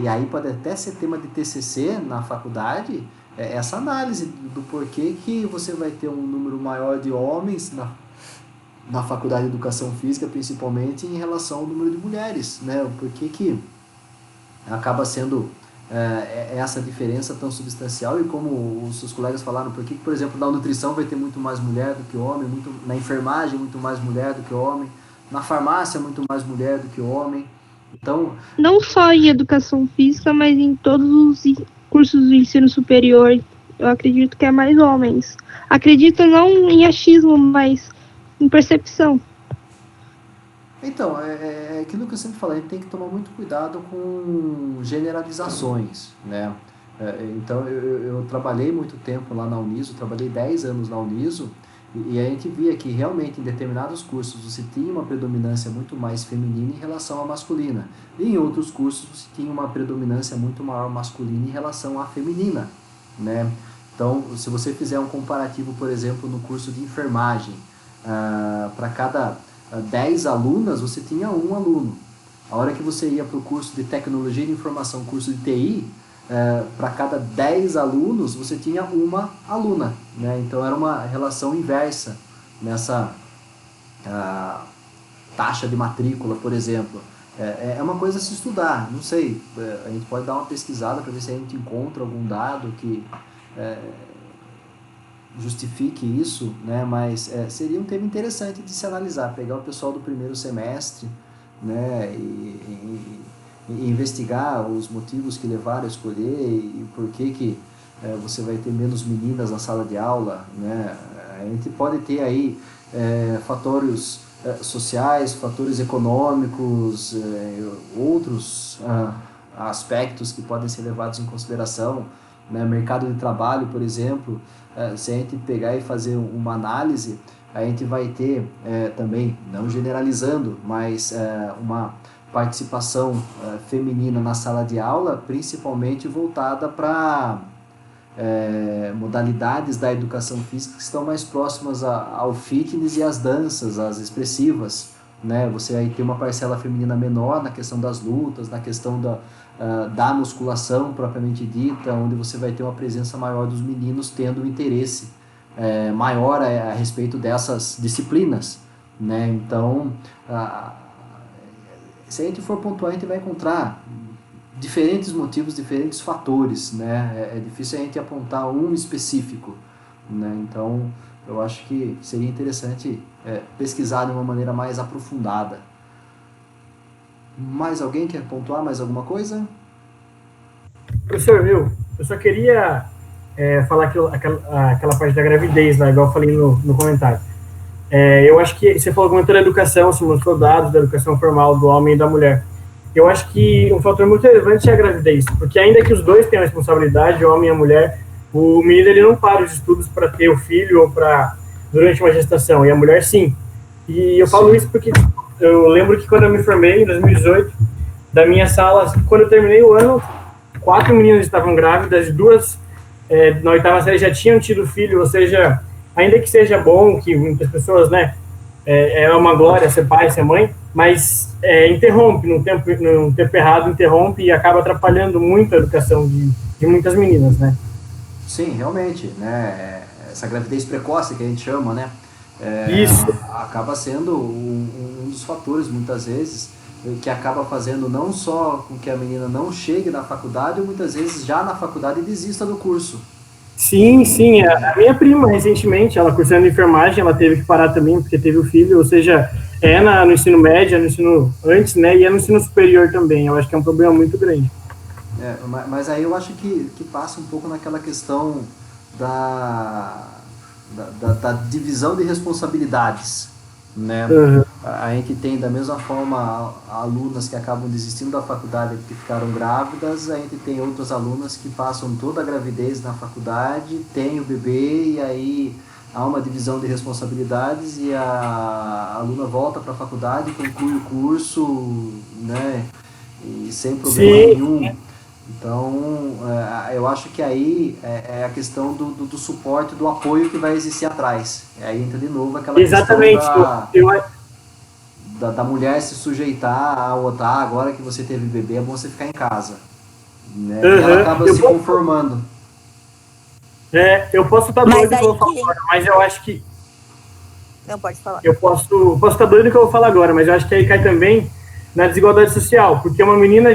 e aí pode até ser tema de TCC na faculdade, essa análise do porquê que você vai ter um número maior de homens na faculdade de educação física, principalmente em relação ao número de mulheres, né? Por que acaba sendo essa diferença tão substancial, e como os seus colegas falaram, por que, por exemplo, na nutrição vai ter muito mais mulher do que homem, na enfermagem muito mais mulher do que homem, na farmácia muito mais mulher do que homem. Então, não só em educação física, mas em todos os cursos do ensino superior, eu acredito que é mais homens. Acredito não em achismo, mas em percepção. Então, é aquilo que eu sempre falo, a gente tem que tomar muito cuidado com generalizações, né? Então, eu trabalhei muito tempo lá na Uniso, trabalhei 10 anos na Uniso, E a gente via que realmente em determinados cursos você tinha uma predominância muito mais feminina em relação à masculina. E em outros cursos você tinha uma predominância muito maior masculina em relação à feminina, né? Então, se você fizer um comparativo, por exemplo, no curso de enfermagem, para cada 10 alunas, você tinha um aluno. A hora que você ia para o curso de tecnologia de informação, curso de TI, para cada 10 alunos, você tinha uma aluna, né? Então era uma relação inversa nessa taxa de matrícula, por exemplo. É uma coisa a se estudar, não sei, a gente pode dar uma pesquisada para ver se a gente encontra algum dado que justifique isso, né? Mas seria um tema interessante de se analisar, pegar o pessoal do primeiro semestre, né? E investigar os motivos que levaram a escolher e por que você vai ter menos meninas na sala de aula, né? A gente pode ter aí fatores sociais, fatores econômicos, outros aspectos que podem ser levados em consideração, né? Mercado de trabalho, por exemplo, se a gente pegar e fazer uma análise, a gente vai ter também, não generalizando, mas uma participação feminina na sala de aula, principalmente voltada para modalidades da educação física que estão mais próximas ao fitness e às danças, às expressivas, né? Você aí tem uma parcela feminina menor na questão das lutas, na questão da musculação propriamente dita, onde você vai ter uma presença maior dos meninos tendo um interesse maior a respeito dessas disciplinas, né? Então, se a gente for pontuar, a gente vai encontrar diferentes motivos, diferentes fatores, né? É difícil a gente apontar um específico, né? Então, eu acho que seria interessante pesquisar de uma maneira mais aprofundada. Mais alguém quer pontuar mais alguma coisa? Professor, eu só queria falar aquela parte da gravidez, lá, igual eu falei no comentário. Eu acho que você falou muito da educação, você mostrou dados da educação formal do homem e da mulher. Eu acho que um fator muito relevante é a gravidez, porque ainda que os dois tenham responsabilidade, o homem e a mulher, o menino ele não para os estudos para ter o filho ou para durante uma gestação, e a mulher sim. E eu falo isso porque eu lembro que quando eu me formei, em 2018, da minha sala, quando eu terminei o ano, 4 meninas estavam grávidas e 2 na 8ª série já tinham tido filho, ou seja, ainda que seja bom, que muitas pessoas, né, é uma glória ser pai, ser mãe, mas interrompe, num tempo errado, interrompe e acaba atrapalhando muito a educação de muitas meninas, né? Sim, realmente, né, essa gravidez precoce que a gente chama, né, Isso. acaba sendo um dos fatores, muitas vezes, que acaba fazendo não só com que a menina não chegue na faculdade, ou muitas vezes já na faculdade desista do curso. Sim, sim. A minha prima, recentemente, ela cursando enfermagem, ela teve que parar também porque teve o filho, ou seja, no ensino médio, no ensino antes, né, e no ensino superior também. Eu acho que é um problema muito grande. Mas aí eu acho que passa um pouco naquela questão da divisão de responsabilidades, né? Uhum. A gente tem da mesma forma alunas que acabam desistindo da faculdade porque ficaram grávidas, a gente tem outras alunas que passam toda a gravidez na faculdade, tem o bebê e aí há uma divisão de responsabilidades e a aluna volta para a faculdade, conclui o curso, né, e sem problema nenhum. Então, eu acho que aí é a questão do suporte, do apoio que vai existir atrás. Aí entra de novo aquela questão da mulher se sujeitar ao agora que você teve bebê, é bom você ficar em casa. Né? E ela acaba se conformando. Eu posso estar doido do que eu vou falar agora, mas eu acho que... Não, pode falar. Eu posso estar doido do que eu vou falar agora, mas eu acho que aí cai também na desigualdade social, porque uma menina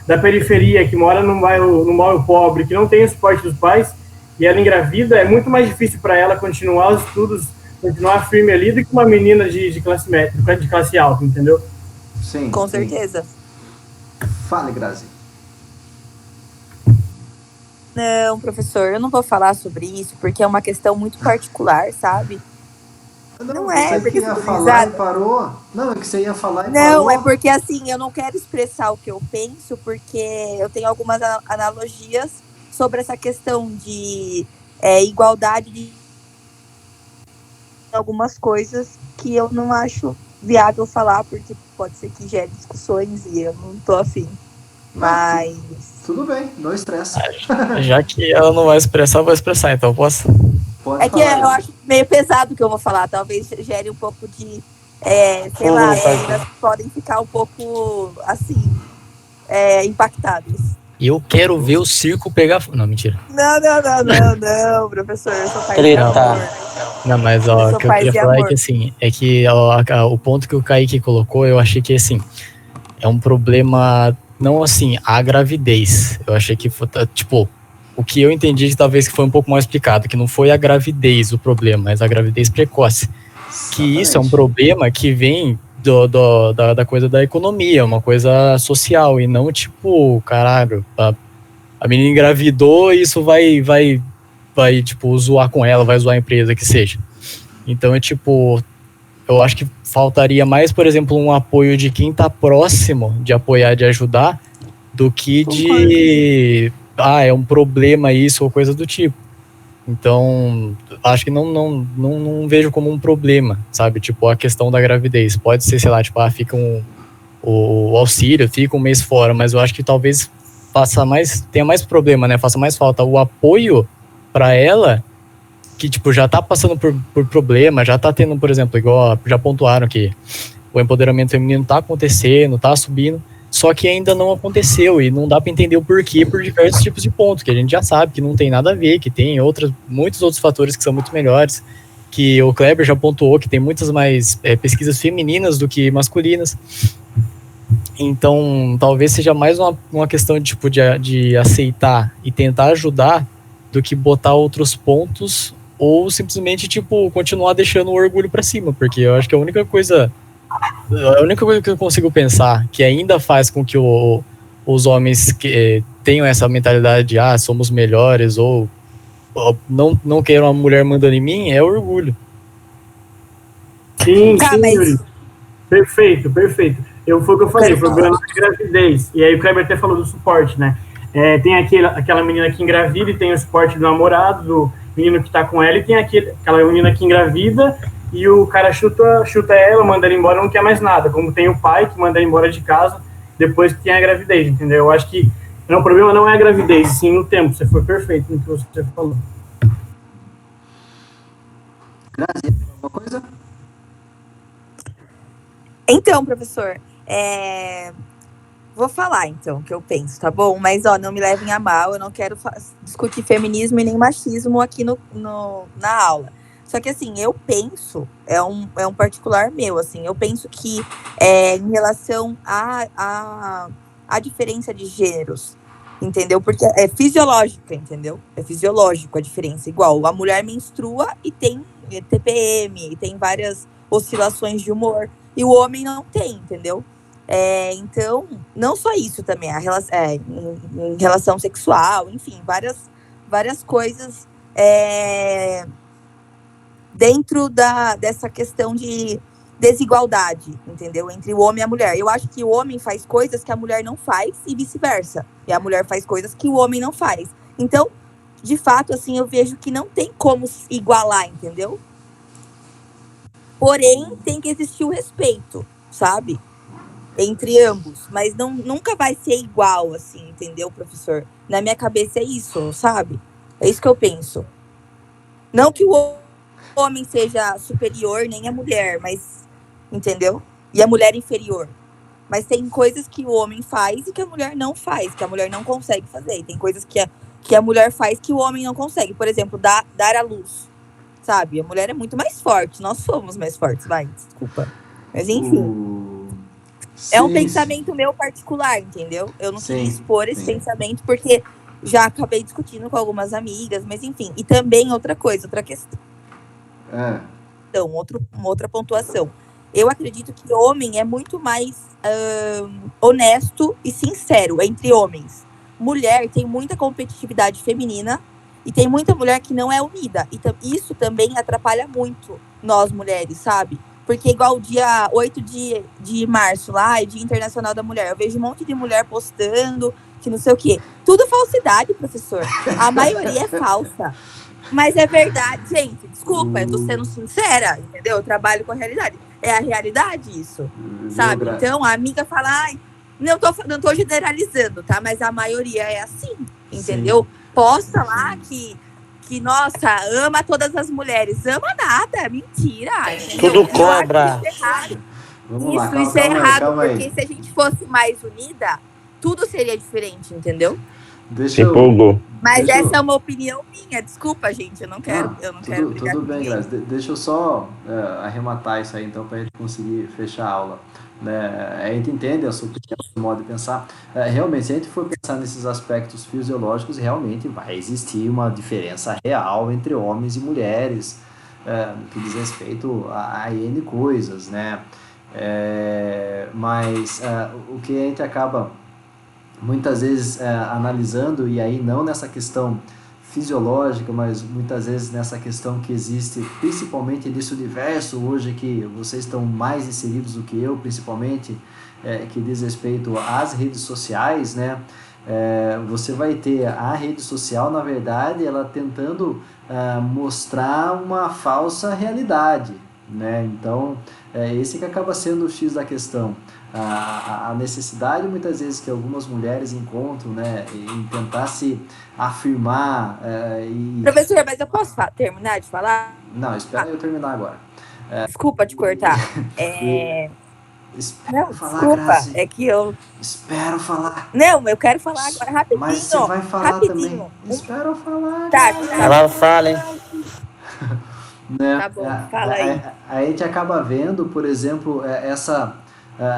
da periferia, que mora num bairro pobre, que não tem o suporte dos pais, e ela engravida, é muito mais difícil para ela continuar os estudos, continuar firme ali, do que uma menina de classe média, de classe alta, entendeu? Sim. Com certeza. Fale, Grazi. Não, professor, eu não vou falar sobre isso, porque é uma questão muito particular, sabe? Não é, porque você ia falar e parou. Não, é que você ia falar e parou. Não, é porque assim, eu não quero expressar o que eu penso, porque eu tenho algumas analogias sobre essa questão de igualdade algumas coisas que eu não acho viável falar, porque pode ser que gere discussões e eu não tô afim. Mas... Tudo bem, não estressa. Já que ela não vai expressar, eu vou expressar, então posso? Pode é que falar, eu acho meio pesado o que eu vou falar, talvez gere um pouco de, sei lá, as meninas podem ficar um pouco, assim, impactadas. Eu quero ver o circo pegar fogo. Não, mentira. Não, professor, eu sou pai de amor. Não, mas ó, o que eu queria falar é que assim, o ponto que o Kaique colocou, eu achei que assim, é um problema, não assim, a gravidez. Eu achei que foi, tipo, o que eu entendi talvez que foi um pouco mais explicado, que não foi a gravidez o problema, mas a gravidez precoce. Que isso é um problema que vem da coisa da economia, uma coisa social, e não tipo, caralho, a menina engravidou e isso vai tipo, zoar com ela, vai zoar a empresa, que seja. Então é tipo, eu acho que faltaria mais, por exemplo, um apoio de quem tá próximo de apoiar, de ajudar, do que de, é um problema isso ou coisa do tipo. Então, acho que não vejo como um problema, sabe? Tipo, a questão da gravidez. Pode ser, sei lá, tipo, fica o auxílio, fica um mês fora, mas eu acho que talvez tenha mais problema, né? Faça mais falta o apoio para ela, que, tipo, já tá passando por problema, já tá tendo, por exemplo, igual já pontuaram que o empoderamento feminino tá acontecendo, tá subindo, só que ainda não aconteceu e não dá para entender o porquê por diversos tipos de pontos, que a gente já sabe que não tem nada a ver, que tem muitos outros fatores que são muito melhores, que o Kleber já pontuou que tem muitas mais pesquisas femininas do que masculinas. Então, talvez seja mais uma questão de, tipo, de aceitar e tentar ajudar do que botar outros pontos ou simplesmente, tipo, continuar deixando o orgulho para cima, porque eu acho que a única coisa que eu consigo pensar que ainda faz com que os homens tenham essa mentalidade de somos melhores ou não queiram uma mulher mandando em mim é o orgulho. Sim, Yuri. Perfeito. Foi o que eu falei, o problema da gravidez. E aí o Kleber até falou do suporte, né? Tem aquela menina que engravida e tem o suporte do namorado, do menino que tá com ela, e tem aquela menina que engravida e o cara chuta ela, manda ela embora, não quer mais nada. Como tem o pai que manda ela embora de casa depois que tem a gravidez, entendeu? Eu acho que o problema não é a gravidez, sim no tempo. Você foi perfeito no que você falou. Grazi, alguma coisa? Então, professor, vou falar, então, o que eu penso, tá bom? Mas, não me levem a mal, eu não quero discutir feminismo e nem machismo aqui na aula. Só que, assim, eu penso, é um particular meu, assim, eu penso que em relação à diferença de gêneros, entendeu? Porque é fisiológica, entendeu? É fisiológico a diferença. Igual, a mulher menstrua e tem TPM, e tem várias oscilações de humor, e o homem não tem, entendeu? Então, não só isso também, em relação sexual, enfim, várias coisas dentro dessa questão de desigualdade, entendeu? Entre o homem e a mulher. Eu acho que o homem faz coisas que a mulher não faz e vice-versa. E a mulher faz coisas que o homem não faz. Então, de fato, assim, eu vejo que não tem como se igualar, entendeu? Porém, tem que existir o respeito, sabe? Entre ambos. Mas nunca vai ser igual, assim, entendeu, professor? Na minha cabeça é isso, sabe? É isso que eu penso. Não que o homem seja superior, nem a mulher, mas, entendeu? E a mulher inferior. Mas tem coisas que o homem faz e que a mulher não faz, que a mulher não consegue fazer. E tem coisas que a mulher faz que o homem não consegue. Por exemplo, dar à luz, sabe? A mulher é muito mais forte, nós somos mais fortes, desculpa. Mas, enfim. É um pensamento meu particular, entendeu? Eu não queria expor esse pensamento, porque já acabei discutindo com algumas amigas, mas, enfim. E também outra questão. Então, uma outra pontuação. Eu acredito que o homem é muito mais honesto e sincero entre homens. Mulher tem muita competitividade feminina e tem muita mulher que não é unida. E isso também atrapalha muito nós mulheres, sabe? Porque igual o dia 8 de março lá, é Dia Internacional da Mulher, eu vejo um monte de mulher postando que não sei o quê. Tudo falsidade, professor. A maioria é falsa. Mas é verdade, gente. Desculpa, eu tô sendo sincera, entendeu? Eu trabalho com a realidade. É a realidade isso, sabe? Então, a amiga fala, ai, não tô generalizando, tá? Mas a maioria é assim, entendeu? Sim. Posta lá que, nossa, ama todas as mulheres. Ama nada, mentira. Entendeu? Tudo cobra. Isso é errado. Vamos lá, Isso é errado, calma porque aí. se a gente fosse mais unida, tudo seria diferente, entendeu? Mas essa é uma opinião minha, desculpa, gente, eu não quero brigar tudo bem, Grazi. Deixa eu só arrematar isso aí, então, para a gente conseguir fechar a aula. A gente entende a sua opinião, o seu modo de pensar. Realmente, se a gente for pensar nesses aspectos fisiológicos, realmente vai existir uma diferença real entre homens e mulheres, no que diz respeito a N coisas, né? Mas o que a gente acaba muitas vezes analisando, e aí não nessa questão fisiológica, mas muitas vezes nessa questão que existe, principalmente nesse universo hoje que vocês estão mais inseridos do que eu, principalmente, que diz respeito às redes sociais, né? Você vai ter a rede social, na verdade, ela tentando mostrar uma falsa realidade, né? Então, esse que acaba sendo o X da questão. A necessidade muitas vezes que algumas mulheres encontram, né, em tentar se afirmar Professor, mas eu posso terminar de falar? Não, espera eu terminar agora. Desculpa te cortar. Espero falar, desculpa, Grazi. É que eu... Espero falar. Não, eu quero falar agora rapidinho. Mas você vai falar rapidinho. também. Espero falar. Tá. Ela fala, hein? Né? Tá bom, fala aí. A gente acaba vendo, por exemplo, essa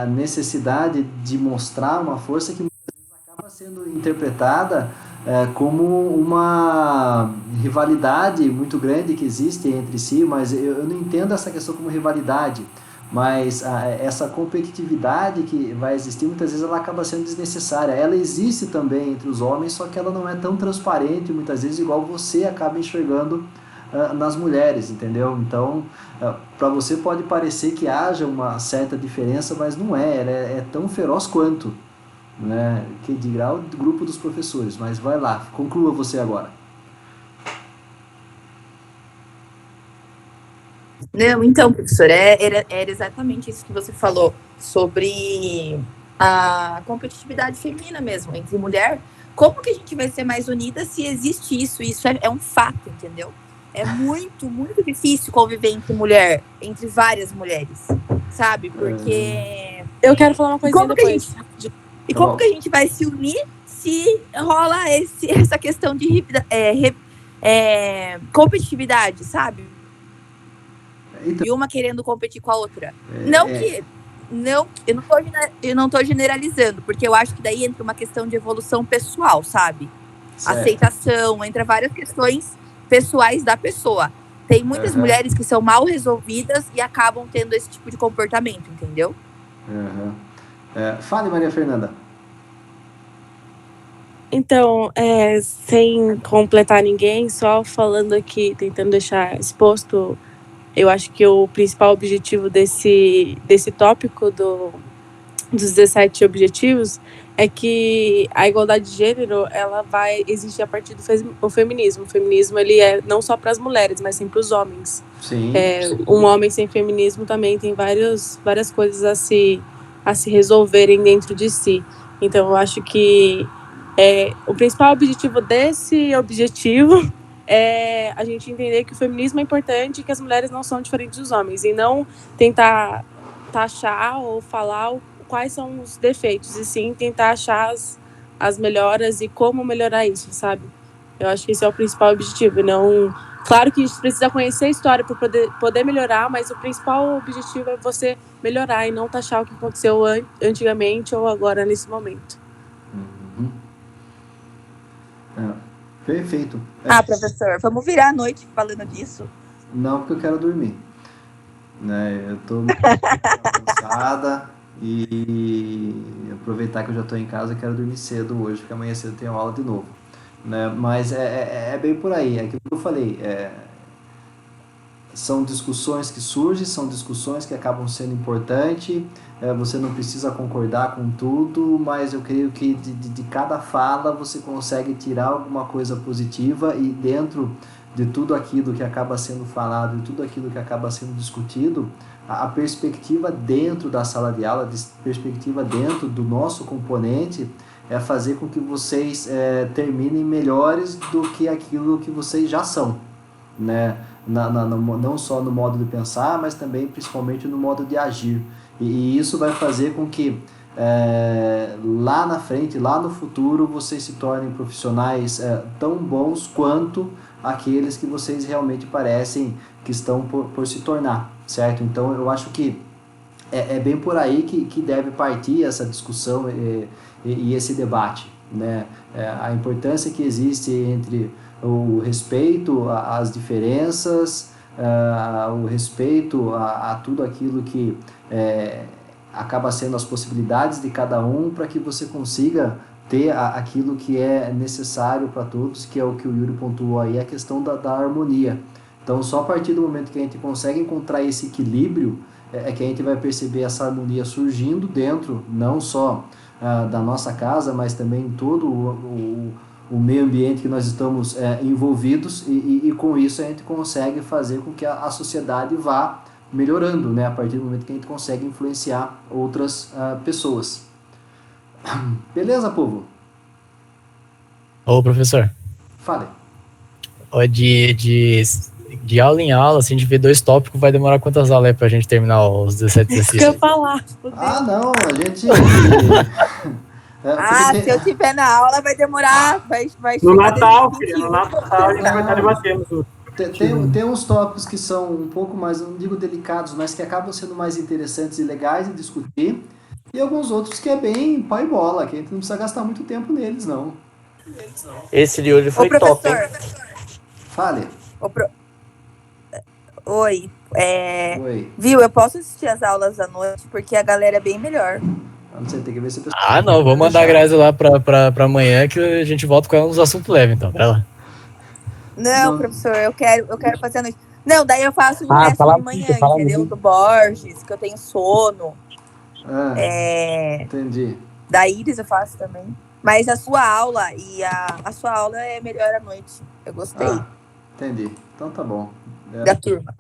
necessidade de mostrar uma força que muitas vezes acaba sendo interpretada como uma rivalidade muito grande que existe entre si, mas eu não entendo essa questão como rivalidade, mas essa competitividade que vai existir, muitas vezes ela acaba sendo desnecessária. Ela existe também entre os homens, só que ela não é tão transparente, muitas vezes, igual você acaba enxergando nas mulheres, entendeu? Então, para você pode parecer que haja uma certa diferença, mas não é, ela é tão feroz quanto, né? Que dirá o grupo dos professores, mas vai lá, conclua você agora. Não, então, professor, era exatamente isso que você falou sobre a competitividade feminina mesmo, entre mulher. Como que a gente vai ser mais unida se existe isso? Isso é um fato, entendeu? É muito, muito difícil conviver entre várias mulheres, sabe? Porque... Eu quero falar uma coisinha depois. Como que a gente vai se unir se rola essa questão de competitividade, sabe? Então, e uma querendo competir com a outra. Eu não tô generalizando, porque eu acho que daí entra uma questão de evolução pessoal, sabe? Certo. Aceitação, entra várias questões pessoais da pessoa. Tem muitas mulheres que são mal resolvidas e acabam tendo esse tipo de comportamento, entendeu? Fale, Maria Fernanda. Então, sem completar ninguém, só falando aqui, tentando deixar exposto, eu acho que o principal objetivo desse tópico dos 17 objetivos é que a igualdade de gênero, ela vai existir a partir do feminismo. O feminismo, ele é não só para as mulheres, mas sim para os homens. Sim. Um homem sem feminismo também tem várias coisas a se resolverem dentro de si. Então, eu acho que o principal objetivo desse objetivo é a gente entender que o feminismo é importante e que as mulheres não são diferentes dos homens, e não tentar taxar ou falar quais são os defeitos, e sim tentar achar as melhoras e como melhorar isso, sabe? Eu acho que esse é o principal objetivo. Não... Claro que a gente precisa conhecer a história para poder melhorar, mas o principal objetivo é você melhorar e não taxar o que aconteceu antigamente ou agora nesse momento. Perfeito. Professor, vamos virar a noite falando disso? Não, porque eu quero dormir. Eu estou cansada e aproveitar que eu já estou em casa, eu quero dormir cedo hoje, porque amanhã cedo eu tenho aula de novo. Mas é bem por aí, é aquilo que eu falei. São discussões que surgem, são discussões que acabam sendo importantes. Você não precisa concordar com tudo, mas eu creio que de cada fala você consegue tirar alguma coisa positiva, e dentro de tudo aquilo que acaba sendo falado, de tudo aquilo que acaba sendo discutido, a perspectiva dentro da sala de aula, a perspectiva dentro do nosso componente, é fazer com que vocês terminem melhores do que aquilo que vocês já são, né? Não só no modo de pensar, mas também principalmente no modo de agir. E isso vai fazer com que lá na frente, lá no futuro, vocês se tornem profissionais tão bons quanto aqueles que vocês realmente parecem que estão por se tornar, certo? Então eu acho que é bem por aí que deve partir essa discussão e esse debate, né? A importância que existe entre o respeito às diferenças, o respeito a tudo aquilo que acaba sendo as possibilidades de cada um, para que você consiga ter aquilo que é necessário para todos, que é o que o Yuri pontuou aí, a questão da harmonia. Então, só a partir do momento que a gente consegue encontrar esse equilíbrio, que a gente vai perceber essa harmonia surgindo dentro, não só da nossa casa, mas também em todo o meio ambiente que nós estamos envolvidos, e com isso a gente consegue fazer com que a sociedade vá melhorando, né, a partir do momento que a gente consegue influenciar outras pessoas. Beleza, povo? Ô, professor. Fale. De aula em aula, se a gente vê 2 tópicos, vai demorar quantas aulas pra gente terminar os 17 exercícios? Isso que eu ia falar. Não, a gente... se eu tiver na aula, vai demorar. Vai no Natal, filho, no Natal a gente vai estar debatendo tudo. Tem uns tópicos que são um pouco mais, não digo delicados, mas que acabam sendo mais interessantes e legais de discutir, e alguns outros que é bem pau e bola, que a gente não precisa gastar muito tempo neles, não. Esse de hoje foi top, hein? Fale. Oi. Oi. Viu, eu posso assistir as aulas à noite, porque a galera é bem melhor. Você tem que ver se não, vou mandar a Grazi lá pra amanhã, que a gente volta com ela nos assuntos leves, então, pra ela. Não, professor, eu quero fazer a noite. Não, daí eu faço o resto de manhã, entendeu? Do Borges, que eu tenho sono. Entendi. Da Iris eu faço também. Mas a sua aula a sua aula é melhor à noite. Eu gostei. Entendi. Então tá bom. Da turma.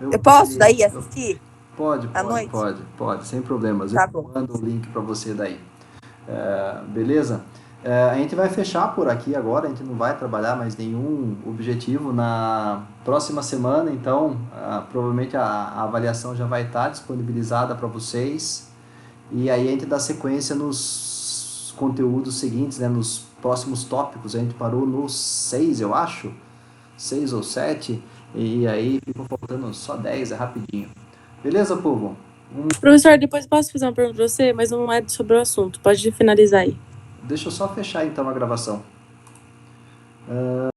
Eu posso daí assistir? Pode, à noite? Pode, sem problemas. Tá Eu bom. mando o link para você daí. Beleza? A gente vai fechar por aqui agora, a gente não vai trabalhar mais nenhum objetivo na próxima semana, então provavelmente a avaliação já vai estar disponibilizada para vocês, e aí a gente dá sequência nos conteúdos seguintes, né, nos próximos tópicos. A gente parou no 6, eu acho, 6 ou 7, e aí ficou faltando só 10, rapidinho. Beleza, povo? Professor, depois posso fazer uma pergunta para você, mas não é sobre o assunto, pode finalizar aí. Deixa eu só fechar então a gravação.